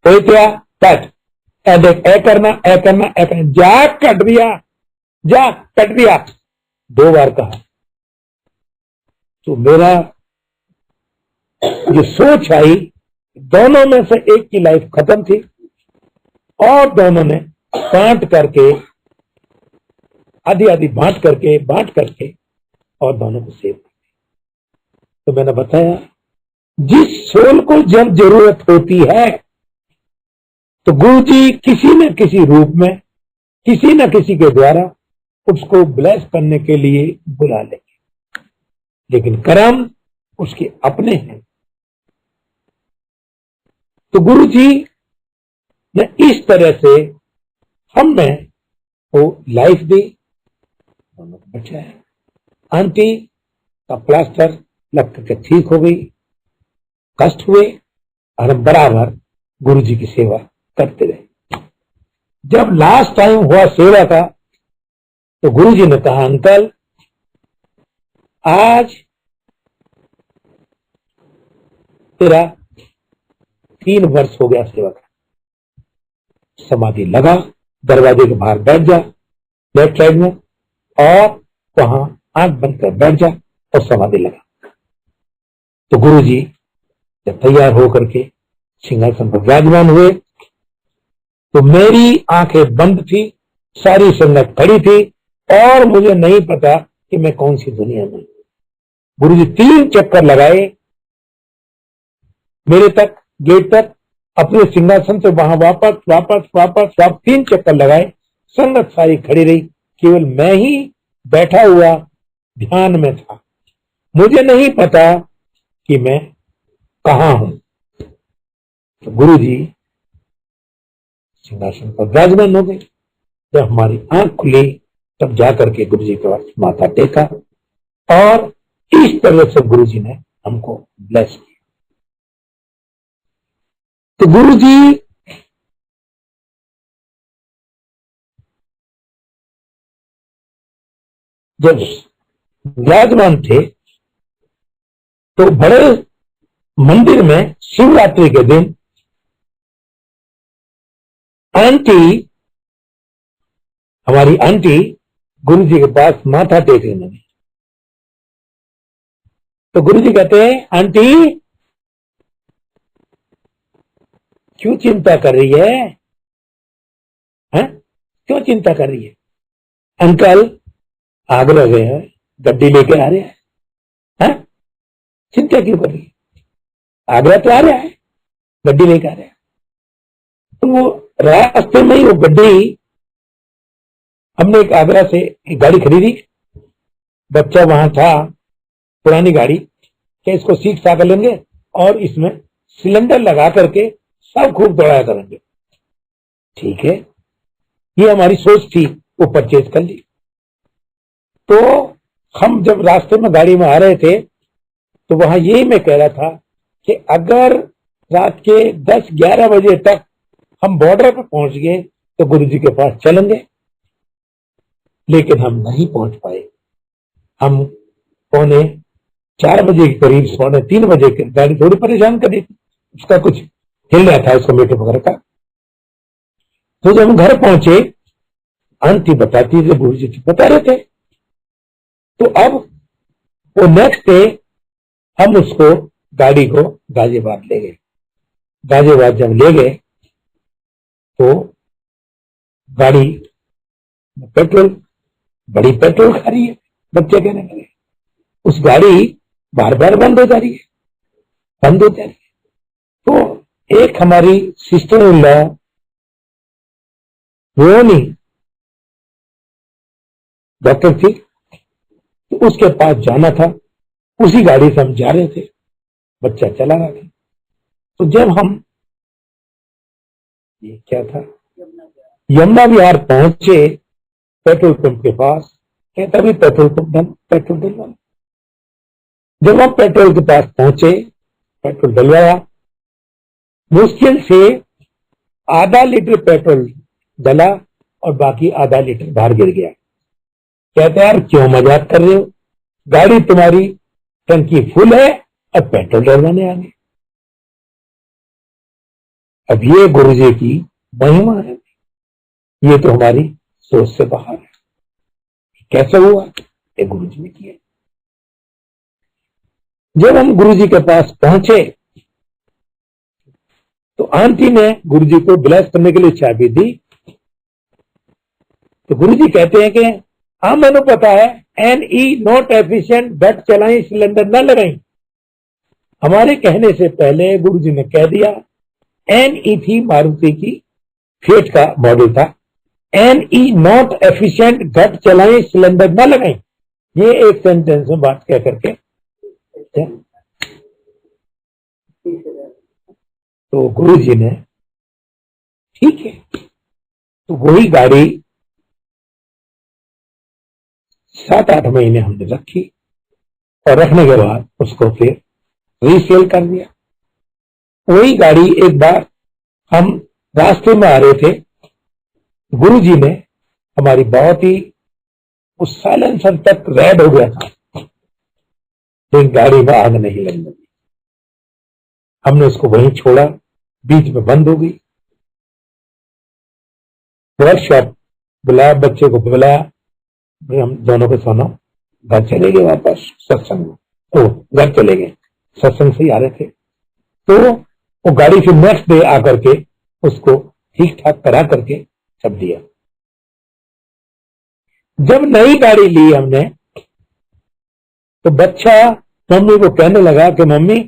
तो क्या बैठ, ए देख, ए करना ए करना ए करना, जा कट दिया, जा कट दिया, 2 बार कहा। तो मेरा जो सोच आई, दोनों में से एक की लाइफ खत्म थी और दोनों ने बांट करके, आधी आधी बांट करके और दोनों को सेव कर। तो मैंने बताया जिस सोल को जब जरूरत होती है तो गुरुजी किसी न किसी रूप में, किसी न किसी के द्वारा उसको ब्लेस करने के लिए बुला लेंगे, लेकिन कर्म उसके अपने हैं। तो गुरुजी ने इस तरह से हमें वो लाइफ दी, दोनों को बचाया। आंटी का प्लास्टर लग करके ठीक हो गई, कष्ट हुए, और हम बराबर गुरुजी की सेवा करते रहे। जब लास्ट टाइम हुआ सेवा का तो गुरुजी ने कहा अंकल आज तेरा 3 वर्ष हो गया सेवा का, समाधि लगा, दरवाजे के बाहर बैठ जा लेफ्ट साइड में, और वहां आंख बंद कर बैठ जा और समाधि लगा। तो गुरुजी जब तैयार होकर के सिंहासन पर विराजमान हुए तो मेरी आंखें बंद थी, सारी संगत खड़ी थी और मुझे नहीं पता कि मैं कौन सी दुनिया में। गुरुजी 3 चक्कर लगाए मेरे तक, गेट तक, अपने सिंहासन से वहां वापस वापस वापस वापस 3 चक्कर लगाए। संगत सारी खड़ी रही, केवल मैं ही बैठा हुआ ध्यान में था। मुझे नहीं पता कि मैं कहां हूं। तो गुरुजी सिंहासन पर विराजमान हो गए। जब हमारी आंख खुली तब जाकर के गुरुजी के पास माथा टेका और इस तरह से गुरुजी ने हमको ब्लेस किया। तो गुरुजी जब विराजमान थे तो बड़े मंदिर में शिवरात्रि के दिन आंटी, हमारी आंटी गुरुजी के पास माथा टेकने लगी। तो गुरुजी कहते हैं आंटी क्यों चिंता कर रही है? हैं? क्यों चिंता कर रही है? अंकल आगरा गए हैं, गड्डी लेके आ रहे हैं, चिंता क्यों कर रही है? आगरा तो आ रहा है, गड्डी लेके आ रहे हैं। तो वो रास्ते में ही वो गड्डी, हमने एक आगरा से एक गाड़ी खरीदी, बच्चा वहां था, पुरानी गाड़ी, कि इसको सीट साकर लेंगे और इसमें सिलेंडर लगा करके सब खूब दौड़ाया करेंगे। ठीक है, ये हमारी सोच थी, वो परचेज कर ली। तो हम जब रास्ते में गाड़ी में आ रहे थे तो वहां यही मैं कह रहा था कि अगर रात के 10-11 बजे तक हम बॉर्डर पर पहुंच गए तो गुरुजी के पास चलेंगे, लेकिन हम नहीं पहुंच पाए। हम 3:45 के करीब, 3:45 बजे के, गाड़ी थोड़ी परेशान कर रही थी, उसका कुछ हिल रहा था, उसका मीटर वगैरह का। तो जब हम घर पहुंचे, आंटी बताती थी, गुरुजी बता रहे थे। तो अब वो नेक्स्ट डे हम उसको, गाड़ी को गाजियाबाद ले गए। गाजियाबाद जब ले गए तो गाड़ी पेट्रोल, बड़ी पेट्रोल खा रही है, बच्चे कहने लगे। उस गाड़ी बार बार बंद हो जा रही है, बंद हो जा रही है। तो एक हमारी सिस्टर इन लॉ, वो नहीं डॉक्टर थी, तो उसके पास जाना था, उसी गाड़ी से हम जा रहे थे, बच्चा चला रहा था। तो जब हम, ये क्या था, यमुना विहार पहुंचे, पेट्रोल पंप के पास, कहता भी पेट्रोल पंप पेट्रोल डलवा। जब हम पेट्रोल के पास पहुंचे, पेट्रोल डलवाया, मुश्किल से आधा लीटर पेट्रोल डला और बाकी आधा लीटर बाहर गिर गया। कहते यार क्यों मजाक कर रहे हो, गाड़ी तुम्हारी टंकी फुल है, अब पेट्रोल डलवाने आ गए। अब ये गुरुजी की महिमा है, ये तो हमारी सोच से बाहर है। कैसे हुआ? ये गुरुजी ने किया। जब हम गुरुजी के पास पहुंचे तो आंटी ने गुरुजी को ब्लेस करने के लिए चाबी दी। तो गुरुजी कहते हैं कि हाँ मैंने पता है, NE नॉट एफिशिएंट, गट चलाई, सिलेंडर न लगाई। हमारे कहने से पहले गुरुजी ने कह दिया। NE थी मारुति की, फेट का मॉडल था। NE नॉट एफिशिएंट, गट चलाएं, सिलेंडर न लगाएं। ये एक सेंटेंस में बात कह करके तो गुरुजी ने, ठीक है, तो वही गाड़ी 7-8 महीने हमने रखी और रखने के बाद उसको फिर रीसेल कर दिया। वही गाड़ी एक बार हम रास्ते में आ रहे थे, गुरुजी ने हमारी बहुत ही, उस साइलेंसर तक रेड हो गया था, लेकिन गाड़ी में आग नहीं लगने दी। हमने उसको वहीं छोड़ा, बीच में बंद हो गई। वर्कशॉप बुलाया, बच्चे को बुलाया, हम दोनों को सोना, घर चले गए वापस सत्संग में। तो घर चले गए, सत्संग से ही आ रहे थे। तो वो गाड़ी फिर नेक्स्ट डे आकर के उसको ठीक ठाक करा करके सब दिया। जब नई गाड़ी ली हमने तो बच्चा मम्मी को कहने लगा कि मम्मी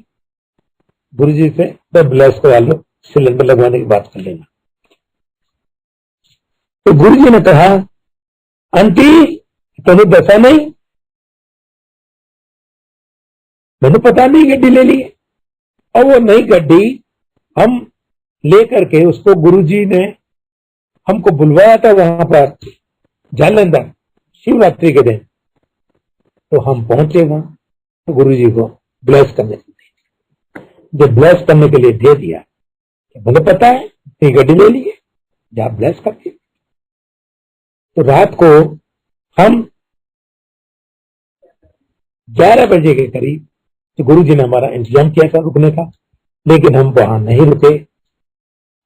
गुरुजी से तो ब्लेस करा लो, सिलेंडर लगवाने की बात कर लेना। तो गुरुजी ने कहा आंटी तुम्हें दसा नहीं, मैंने पता नहीं गड्डी ले ली। और वो नई गड्डी हम लेकर के उसको, गुरुजी ने हमको बुलवाया था वहां पर जालंधर, शिवरात्रि के दिन। तो हम पहुंचे वहां, तो गुरुजी को ब्लेस करने के लिए, जब ब्लेस करने के लिए दे दिया, मुझे पता है ये गड्डी ले ली है, जा ब्लेस करके। तो रात को हम 11 बजे के करीब, तो गुरुजी ने हमारा इंतजाम किया था रुकने का, लेकिन हम वहां नहीं रुके।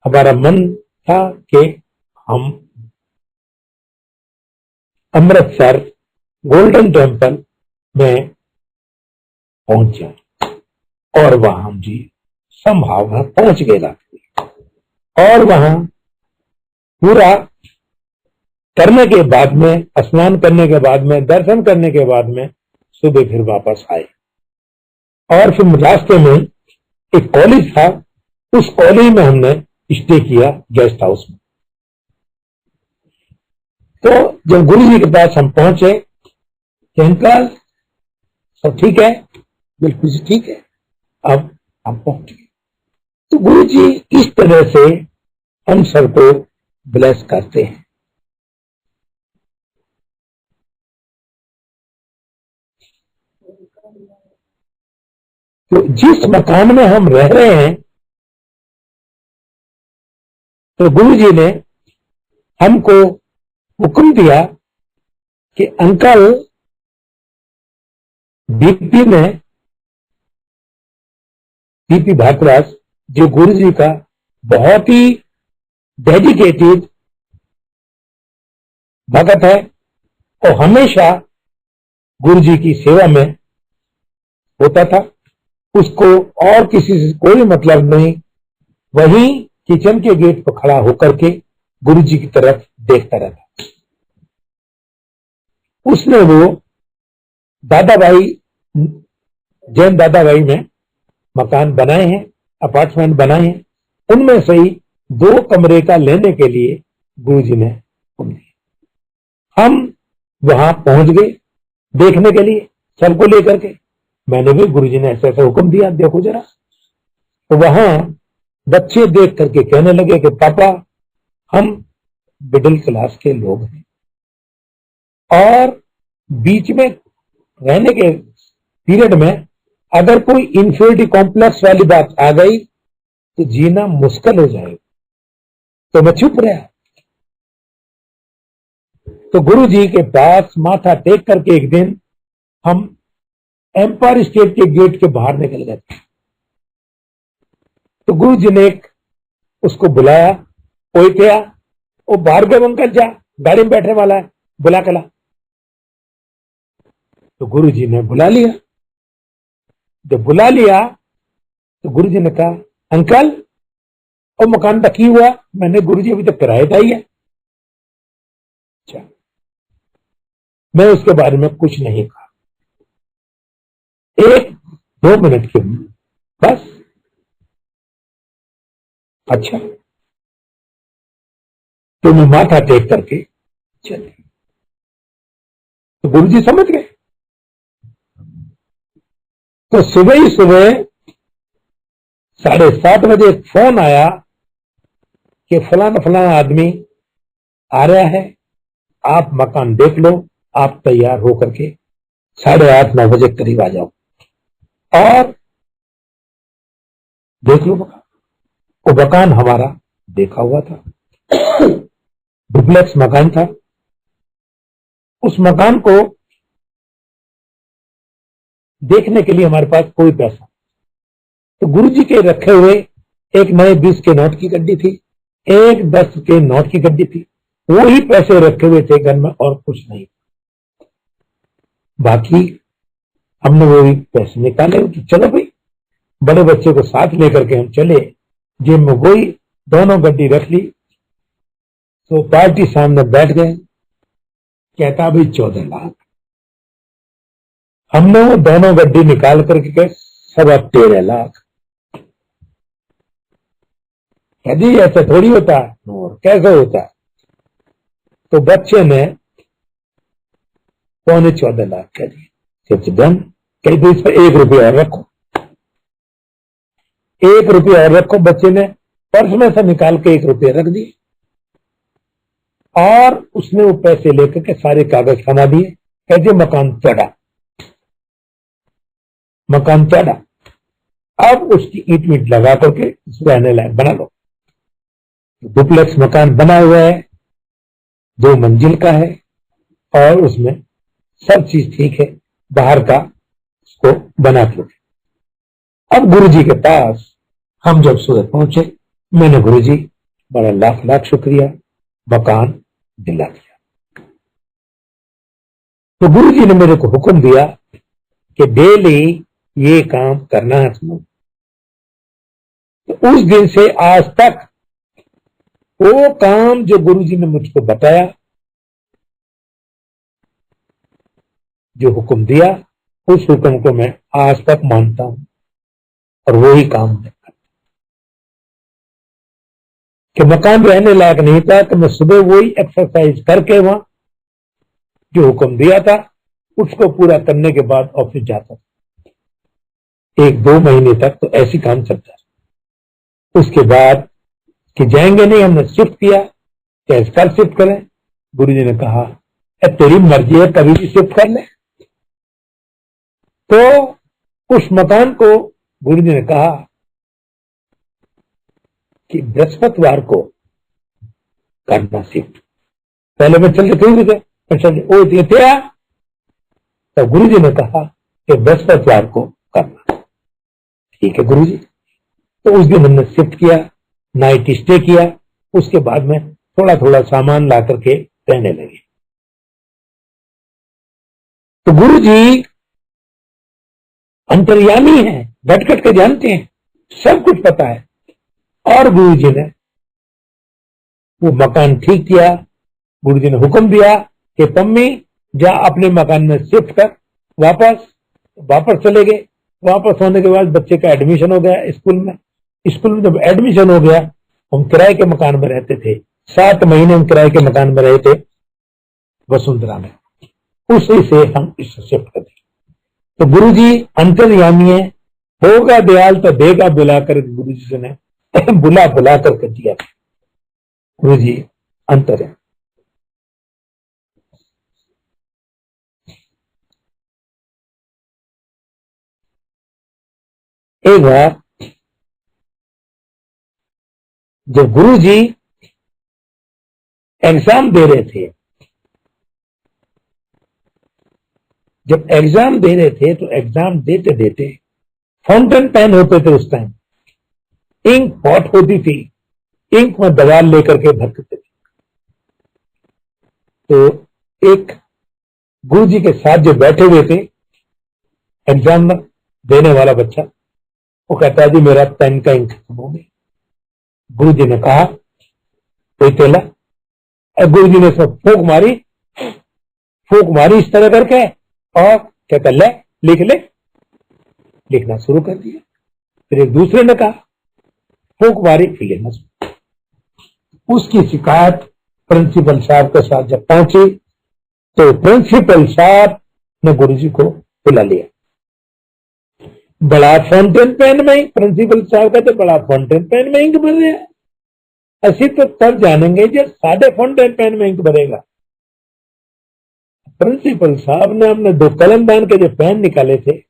हमारा मन था कि हम अमृतसर गोल्डन टेम्पल में पहुंच जाए, और वहां हम जी संभावना पहुंच गए रात में। और वहां पूरा करने के बाद में, स्नान करने के बाद में, दर्शन करने के बाद में सुबह फिर वापस आए। और फिर रास्ते में एक कॉलेज था, उस कॉलेज में हमने स्टे किया, गेस्ट हाउस में। तो जब गुरु जी के पास हम पहुंचे कि अंकल सब ठीक है, बिल्कुल जी ठीक है, अब हम पहुंच गए। तो गुरु जी इस तरह से हम सबको ब्लेस करते हैं। तो जिस मकान में हम रह रहे हैं, तो गुरु जी ने हमको हुक्म दिया कि अंकल बीपी भारद्वाज, जो गुरु जी का बहुत ही डेडिकेटेड भगत है और हमेशा गुरु जी की सेवा में होता था, उसको और किसी से कोई मतलब नहीं, वही किचन के गेट पर खड़ा होकर के गुरु जी की तरफ देखता रहता। उसने वो दादाभाई, जैन दादाभाई में मकान बनाए हैं, अपार्टमेंट बनाए हैं, उनमें से ही 2 कमरे का लेने के लिए गुरु जी ने हुक्म दिया। हम वहां पहुंच गए देखने के लिए, सबको लेकर के। मैंने भी, गुरु जी ने ऐसा ऐसा हुक्म दिया, देखो जरा। तो वहां बच्चे देख करके कहने लगे कि पापा, हम मिडिल क्लास के लोग हैं और बीच में रहने के पीरियड में अगर कोई इंफीरियरिटी कॉम्प्लेक्स वाली बात आ गई तो जीना मुश्किल हो जाएगा। तो मैं चुप रहा। तो गुरु जी के पास माथा टेक करके एक दिन हम एम्पायर स्टेट के गेट के बाहर निकल गए। तो गुरु जी ने उसको बुलाया, कोई क्या, वो भार्गव अंकल, जा गाड़ी में बैठने वाला है, बुला के ला। तो गुरु जी ने बुला लिया। जब बुला लिया तो गुरु जी ने कहा, अंकल और मकान तक ही हुआ। मैंने, गुरु जी अभी तक किराए का ही है। अच्छा, मैं उसके बारे में कुछ नहीं कहा। 1-2 मिनट के बस। अच्छा, तो मैं माथा टेक करके चले। तो गुरु जी समझ गए। तो सुबह ही सुबह 7:30 बजे एक फोन आया कि फलाना फलाना आदमी आ रहा है, आप मकान देख लो, आप तैयार होकर के 8:30-9 बजे करीब आ जाओ और देख लो मकान। वो मकान हमारा देखा हुआ था, डुप्लेक्स मकान था। उस मकान को देखने के लिए हमारे पास कोई पैसा, तो गुरु जी के रखे हुए एक नए 20 के नोट की गड्डी थी, एक 10 के नोट की गड्डी थी, वो ही पैसे रखे हुए थे घर में और कुछ नहीं। बाकी हमने वो भी पैसे निकाले कि चलो भाई, बड़े बच्चे को साथ लेकर के हम चले। जेब में वही दोनों गड्डी रख ली। तो पार्टी सामने बैठ गए, कहता भाई 14 लाख। हमने वो दोनों गड्डी निकाल करके कहे 13.25 लाख। कह दी ऐसा थोड़ी होता है, और कैसे होता है। तो बच्चे ने 14.25 लाख कह दिए। कही तो इस पर 1 रुपया और रखो, 1 रुपया और रखो। बच्चे ने पर्स में से निकाल के 1 रुपया रख दिए और उसने वो पैसे लेकर के सारे कागज बना दिए। कहते मकान चढ़ा, मकान चढ़ा, अब उसकी ईंट वीट लगा करके उसको रहने लायक बना लो। डुप्लेक्स मकान बना हुआ है, 2 मंजिल का है और उसमें सब चीज ठीक है, बाहर का उसको बना लो। अब गुरु जी के पास हम जब सुबह पहुंचे, मैंने गुरु जी बड़ा लाख लाख शुक्रिया, मकान दिला दिया। तो गुरु जी ने मेरे को हुक्म दिया कि डेली ये काम करना है। तो उस दिन से आज तक वो काम जो गुरुजी ने मुझको बताया, जो हुक्म दिया, उस हुक्म को मैं आज तक मानता हूं और वही काम मैं करता। कि मकान रहने लायक नहीं था तो मैं सुबह वही एक्सरसाइज करके वहां जो हुक्म दिया था उसको पूरा करने के बाद ऑफिस जाता था। 1-2 महीने तक तो ऐसी काम चलता था। उसके बाद कि जाएंगे नहीं, हमने शिफ्ट किया, कैसे कर शिफ्ट करें? गुरुजी ने कहा तेरी मर्जी है, कभी भी शिफ्ट कर ले। तो उस मकान को गुरुजी ने कहा कि बृहस्पतिवार को करना शिफ्ट। पहले मैं चल के थे, ओ थे, तो गुरुजी ने कहा कि बृहस्पतिवार को करना। ठीक है गुरुजी। तो उस दिन हमने शिफ्ट किया, नाइट स्टे किया। उसके बाद में थोड़ा थोड़ा सामान ला करके रहने लगे। तो गुरुजी अंतर्यामी हैं, घट घट के जानते हैं, सब कुछ पता है। और गुरुजी ने वो मकान ठीक किया। गुरुजी ने हुक्म दिया कि पम्मी जा अपने मकान में शिफ्ट कर। वापस चले गए। वापस होने के बाद बच्चे का एडमिशन हो गया स्कूल में। स्कूल में जब एडमिशन हो गया, हम किराए के मकान में रहते थे। 7 महीने हम किराए के मकान में रहे थे वसुंधरा में। उसी से हम इस शिफ्ट कर दिए। तो गुरुजी अंतर्यामी है, होगा दयाल तो देगा बुलाकर। गुरुजी से ने बुला करके दिया। गुरुजी अंतर है। एक बार जब गुरुजी एग्जाम दे रहे थे, तो एग्जाम देते देते फाउंटेन पेन होते थे उस टाइम, इंक पॉट होती थी, इंक में दवा लेकर के भरते थे। तो एक गुरुजी के साथ जो बैठे हुए थे एग्जाम देने वाला बच्चा, वो कहता है जी मेरा पेन का इंक खत्म हो गई। गुरुजी ने कहा कोई तेला। गुरुजी ने सब फूंक मारी इस तरह करके, और कहता ले लिख ले। लिखना शुरू कर दिया। फिर एक दूसरे ने कहा, फूंक मारी, फिर लिखना शुरू। उसकी शिकायत प्रिंसिपल साहब के साथ जब पहुंची तो प्रिंसिपल साहब ने गुरुजी को बुला लिया। बड़ा फाउंटेन पेन में, प्रिंसिपल साहब कहते बड़ा फाउंटेन पेन में इंक भर रहे हैं, ऐसी तो तब जानेंगे जब सादे फाउंटेन पेन में इंक भरेगा। प्रिंसिपल साहब ने हमने 2 कलमदान के जो पेन निकाले थे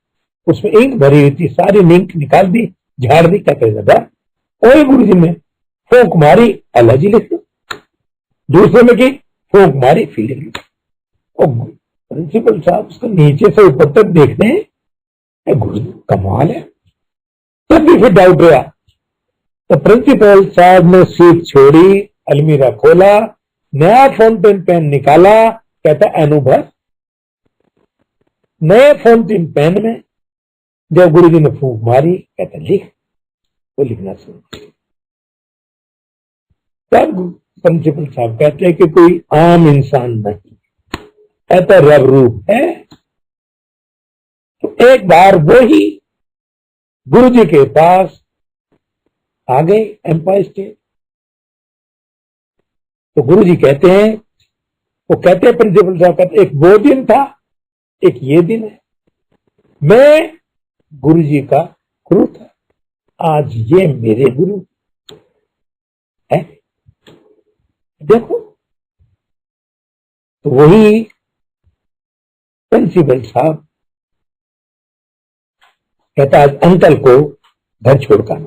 उसमें इंक भरी हुई थी, सारी इंक निकाल दी, झाड़ दी। कहते दादा ओए गुरुजी ने फूंक मारी, अल्लाह जी लिख दो। दूसरे में की फूंक मारी, फिर लिख लो। प्रिंसिपल साहब उसको नीचे से ऊपर तक देखते हैं, गुरुजी कमाल है। तब भी फिर डाउट रहा। तो प्रिंसिपल साहब ने सीट छोड़ी, अलमीरा खोला, नया फाउंटेन पेन निकाला। कहता अनुभव नए फाउंटेन पेन में जब गुरुजी ने फूंक मारी, कहता लिख। वो लिखना शुरू। तब प्रिंसिपल साहब कहते हैं कि कोई आम इंसान नहीं, ऐसा रब रूप है। तो एक बार वो ही गुरुजी के पास आ गए एम्पायर स्टेट। तो गुरुजी कहते हैं, वो कहते हैं प्रिंसिपल साहब कहते एक वो दिन था, एक ये दिन है। मैं गुरुजी का गुरु था, आज ये मेरे गुरु है। देखो, तो वही प्रिंसिपल साहब कहता आज अंकल को घर छोड़कर,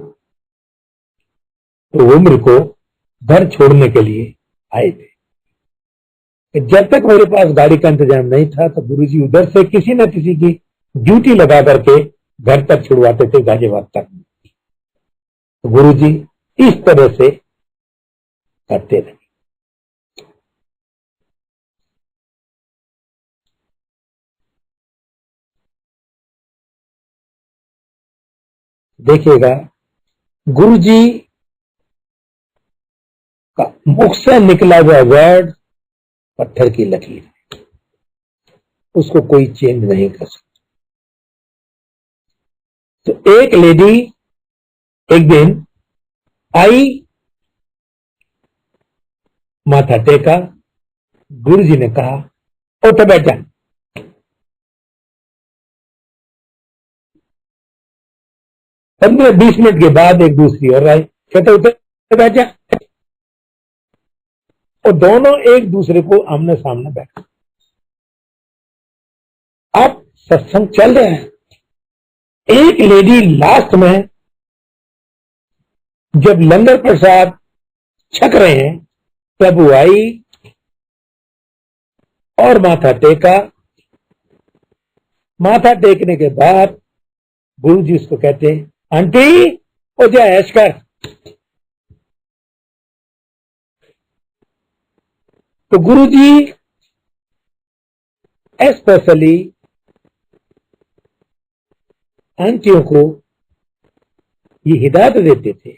तो वो मेरे को घर छोड़ने के लिए आए थे। जब तक मेरे पास गाड़ी का इंतजाम नहीं था तो गुरुजी उधर से किसी न किसी की ड्यूटी लगा करके घर तक छुड़वाते थे, गाजियाबाद तक। तो गुरुजी इस तरह से करते रहे। देखिएगा, गुरुजी का मुख से निकला हुआ वर्ड पत्थर की लकीर है, उसको कोई चेंज नहीं कर सकता। तो एक लेडी एक दिन आई, माथा टेका, गुरु जी ने कहा उठ बैठ जा। 15-20 मिनट के बाद एक दूसरी और आई, कहते उठ बैठ जा। और दोनों एक दूसरे को आमने सामने बैठे। अब सत्संग चल रहा है। एक लेडी लास्ट में जब लंगर प्रसाद छक रहे हैं तब वो आई और माथा टेका। माथा टेकने के बाद गुरु जी उसको कहते हैं, आंटी ओ जा ऐश कर। तो गुरु जी स्पेशली आंटियों को ये हिदायत देते थे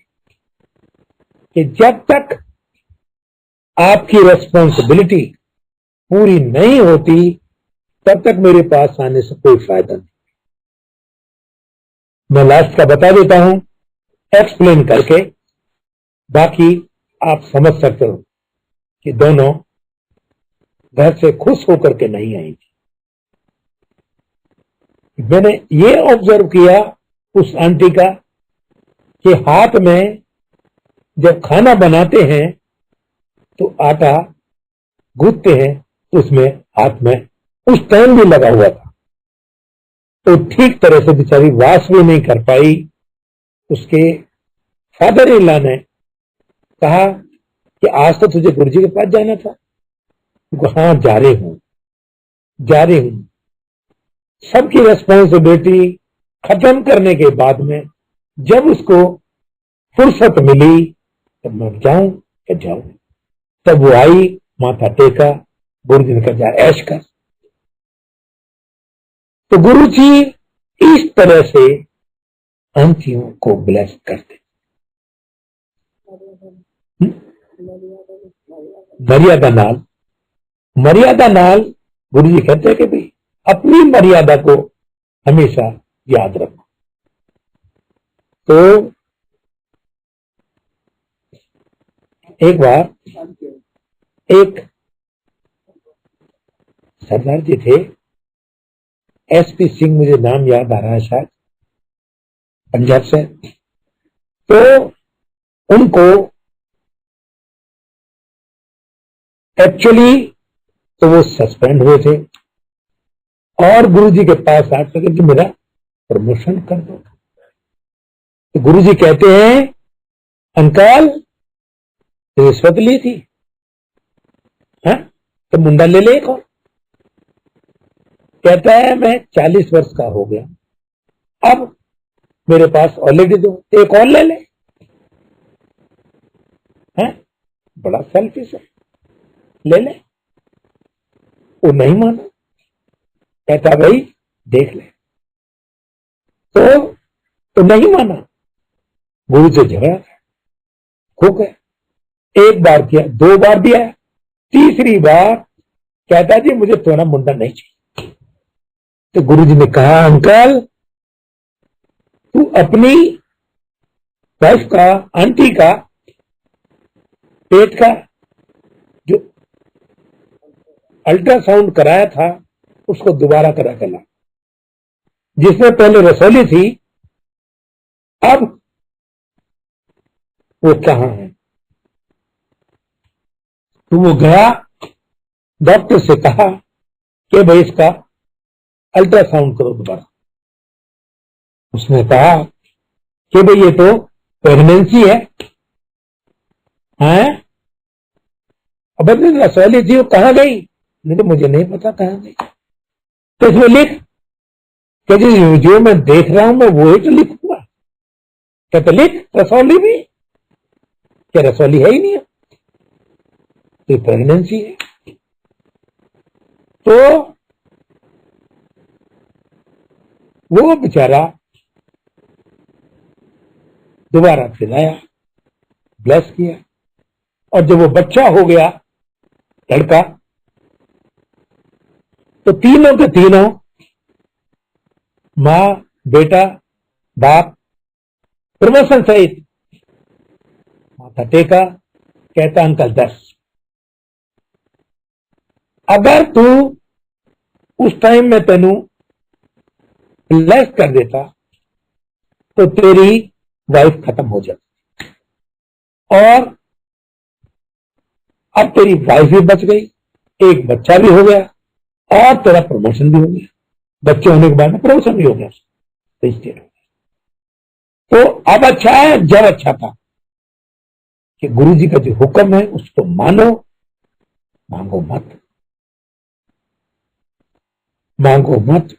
कि जब तक आपकी रेस्पॉन्सिबिलिटी पूरी नहीं होती तब तक मेरे पास आने से कोई फायदा नहीं। मैं लास्ट का बता देता हूं एक्सप्लेन करके, बाकी आप समझ सकते हो कि दोनों घर से खुश होकर के नहीं आई थी। मैंने ये ऑब्जर्व किया उस आंटी का कि हाथ में जब खाना बनाते हैं तो आटा गूंथते हैं, उसमें हाथ में उस टाइम भी लगा हुआ था। तो ठीक तरह से बेचारी वाश भी नहीं कर पाई। उसके फादर इन लॉ ने कहा कि आज तो तुझे गुरु जी के पास जाना था। हाँ जा रही हूं। सबकी रेस्पॉन्सिबिलिटी खत्म करने के बाद में जब उसको फुर्सत मिली तब मैं जाऊं कि जाऊं। तब वो आई, माथा टेका, गुरु जी ने कहा जा ऐश कर। तो गुरु जी इस तरह से आंटियों को ब्लेस करते। मर्यादा नाल गुरु जी कहते हैं कि भाई अपनी मर्यादा को हमेशा याद रखो। तो एक बार एक सरदार जी थे, एसपी सिंह, मुझे नाम याद आ रहा है शायद, पंजाब से। तो उनको एक्चुअली तो वो सस्पेंड हुए थे और गुरुजी के पास आकर कि मेरा प्रमोशन कर दो। तो गुरुजी कहते हैं अंकल रिश्वत ली थी, है तो मुंडा ले ले एक और। कहता है मैं 40 वर्ष का हो गया, अब मेरे पास ऑलरेडी दो, एक और ले ले। हैं बड़ा सेल्फिश है, ले ले। वो नहीं माना, कहता भाई देख ले। तो नहीं माना। गुरु से झगड़ा हो गया। एक बार किया, 2 बार दिया, तीसरी बार कहता जी मुझे तुम्हारा मुंडा नहीं चाहिए। तो गुरु जी ने कहा अंकल तू अपनी वाइफ का, आंटी का पेट का जो अल्ट्रासाउंड कराया था उसको दोबारा करा के ला। जिसमें पहले रसौली थी अब वो कहां है। तो वो गया, डॉक्टर से कहा कि भाई इसका अल्ट्रासाउंड करो दोबारा। उसने कहा कि भाई ये तो प्रेगनेंसी है। हैं अब रसौली थी वो कहां गई? नहीं तो मुझे नहीं पता कहां गई। तो इसमें लिख कि जो मैं देख रहा हूं मैं वो ही तो लिखूंगा। कहते लिख रसौली भी, क्या रसौली है ही नहीं, तो प्रेगनेंसी है। तो वो बेचारा दोबारा फिर आया, ब्लेस किया, और जब वो बच्चा हो गया लड़का, तो तीनों के तीनों, मां, बेटा, बाप, प्रमोशन सहित माथा टेका, कहता अंकल 10। अगर तू उस टाइम में तेनू लेस कर देता तो तेरी वाइफ खत्म हो जाती, और अब तेरी वाइफ भी बच गई, एक बच्चा भी हो गया, और तेरा प्रमोशन भी हो गया। बच्चे होने के बाद में प्रमोशन भी हो गया, रजिस्ट्रेट हो गया। तो अब अच्छा है, जब अच्छा था कि गुरु जी का जो हुक्म है उसको मानो, मांगो मत, मांगो मत।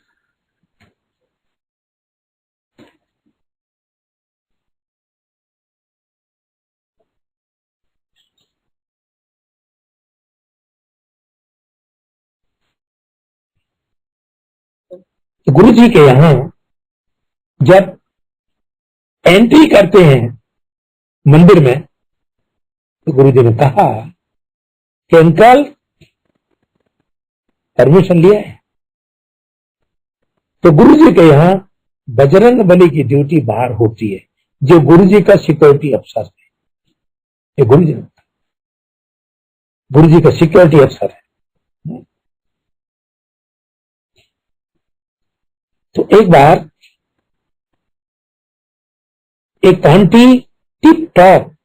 तो गुरु जी के यहां जब एंट्री करते हैं मंदिर में, तो गुरु जी ने कहा कि अंकल परमिशन लिया है। तो गुरु जी के यहां बजरंग बली की ड्यूटी बाहर होती है, जो गुरु जी का सिक्योरिटी अफसर है। ये गुरु जी का सिक्योरिटी अफसर है। तो एक बार एक आंटी टिप टॉप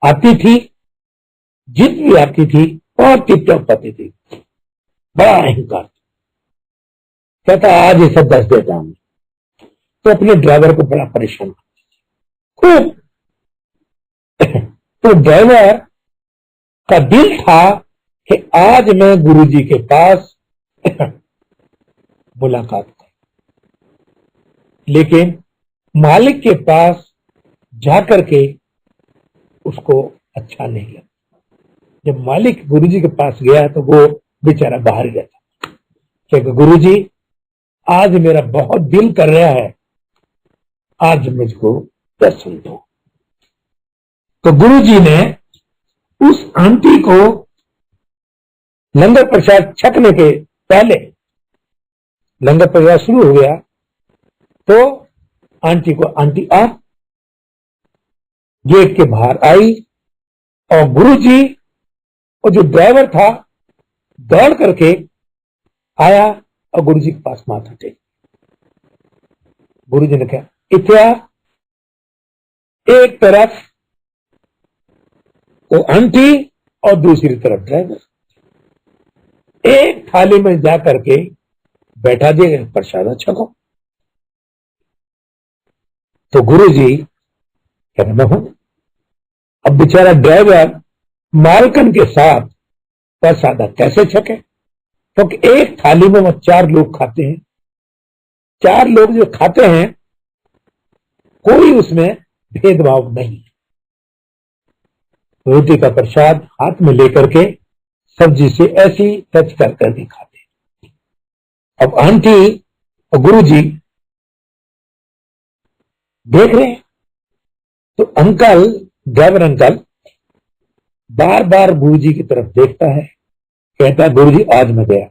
आती थी, जित भी आती थी और टिप टॉप आती थी, बड़ा अहंकार, कहता आज ये सब 10 देता हूं। तो अपने ड्राइवर को बड़ा परेशान खूब। तो ड्राइवर का दिल था कि आज मैं गुरुजी के पास मुलाकात कर, लेकिन मालिक के पास जाकर के उसको अच्छा नहीं लगा। जब मालिक गुरुजी के पास गया तो वो बेचारा बाहर गया था, क्योंकि गुरुजी आज मेरा बहुत दिल कर रहा है, आज मुझको दर्शन दो। तो गुरुजी ने उस आंटी को लंगर प्रसाद छकने के पहले, लंगर प्रसाद शुरू हो गया तो आंटी को, आंटी आप, गेट के बाहर आई, और गुरुजी और जो ड्राइवर था दौड़ करके आया और गुरुजी के पास माथा टेक। गुरुजी ने कहा इतना, एक तरफ तो आंटी और दूसरी तरफ ड्राइवर, एक थाली में जाकर के बैठा दिए, प्रसाद छको। तो गुरुजी कहने मैं हूं। अब बेचारा ड्राइवर मालकन के साथ प्रसाद कैसे छके, क्योंकि एक थाली में वो 4 लोग खाते हैं। 4 लोग जो खाते हैं कोई उसमें भेदभाव नहीं। रोटी का प्रसाद हाथ में लेकर के सब्जी से ऐसी टच कर करके खाते। अब आंटी और गुरुजी देख रहे हैं, तो अंकल, ड्राइवर अंकल बार बार गुरुजी की तरफ देखता है, कहता है गुरुजी आज मैं गया।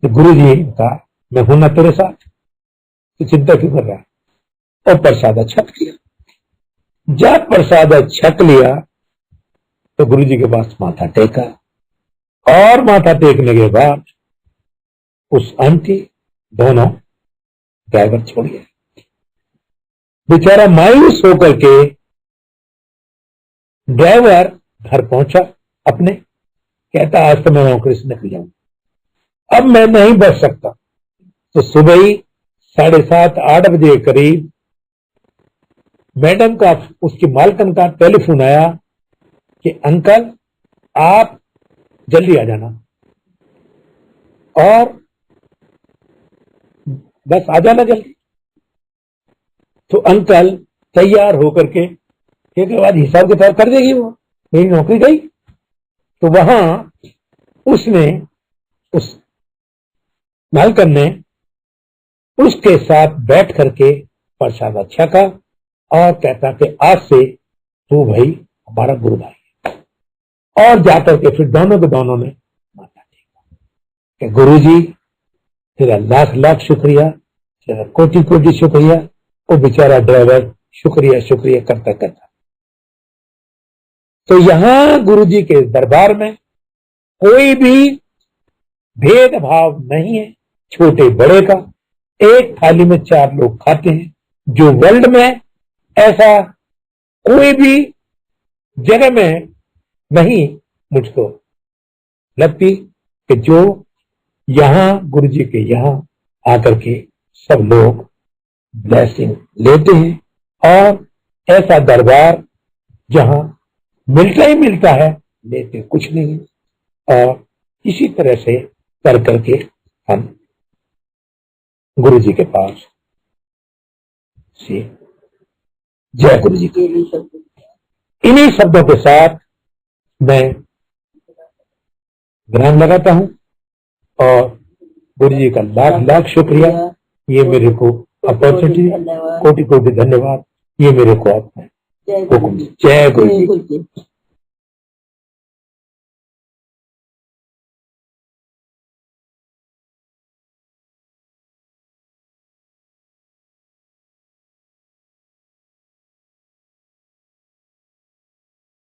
तो गुरुजी कहा मैं हूं ना तेरे साथ, तो चिंता क्यों कर रहा है। और प्रसाद छक लिया। जब प्रसाद छक लिया तो गुरुजी के पास माथा टेका, और माथा टेकने के बाद उस आंटी, दोनों ड्राइवर छोड़ गए। बेचारा मायूस होकर के ड्राइवर घर पहुंचा अपने, कहता आज तो मैं नौकरी से निकल जाऊं, अब मैं नहीं बच सकता। तो सुबह ही 7:30-8 बजे के करीब मैडम का, उसकी मालकन का टेलीफोन आया कि अंकल आप जल्दी आ जाना, और बस आ जाना जल्दी। तो अंकल तैयार होकर के, क्योंकि आज हिसाब किताब कर देगी वो, मेरी नौकरी गई। तो वहां उसने, उस मालकन ने उसके साथ बैठ करके प्रसाद छका, और कहता कि आज से तू भाई हमारा गुरु भाई है। और जाकर के फिर दोनों के दोनों ने माथा टेका कि गुरु जी तेरा लाख लाख शुक्रिया, तेरा कोटि कोटि शुक्रिया। वो बेचारा ड्राइवर शुक्रिया शुक्रिया करता करता। तो यहां गुरु जी के दरबार में कोई भी भेदभाव नहीं है छोटे बड़े का। एक थाली में 4 लोग खाते हैं। जो वर्ल्ड में ऐसा कोई भी जगह में नहीं मुझको लगती कि जो यहां गुरु जी के यहां आकर के सब लोग ब्लेसिंग लेते हैं। और ऐसा दरबार जहां मिलता ही मिलता है, लेते कुछ नहीं। और इसी तरह से कर करके हम गुरु जी के पास से जय गुरु जी। इन्हीं शब्दों के साथ मैं विराम लगाता हूं और गुरु जी का लाख लाख शुक्रिया। ये मेरे को अपॉर्चुनिटी, कोटि कोटि धन्यवाद। ये मेरे को आपने हुक्म। जय गुरु जी।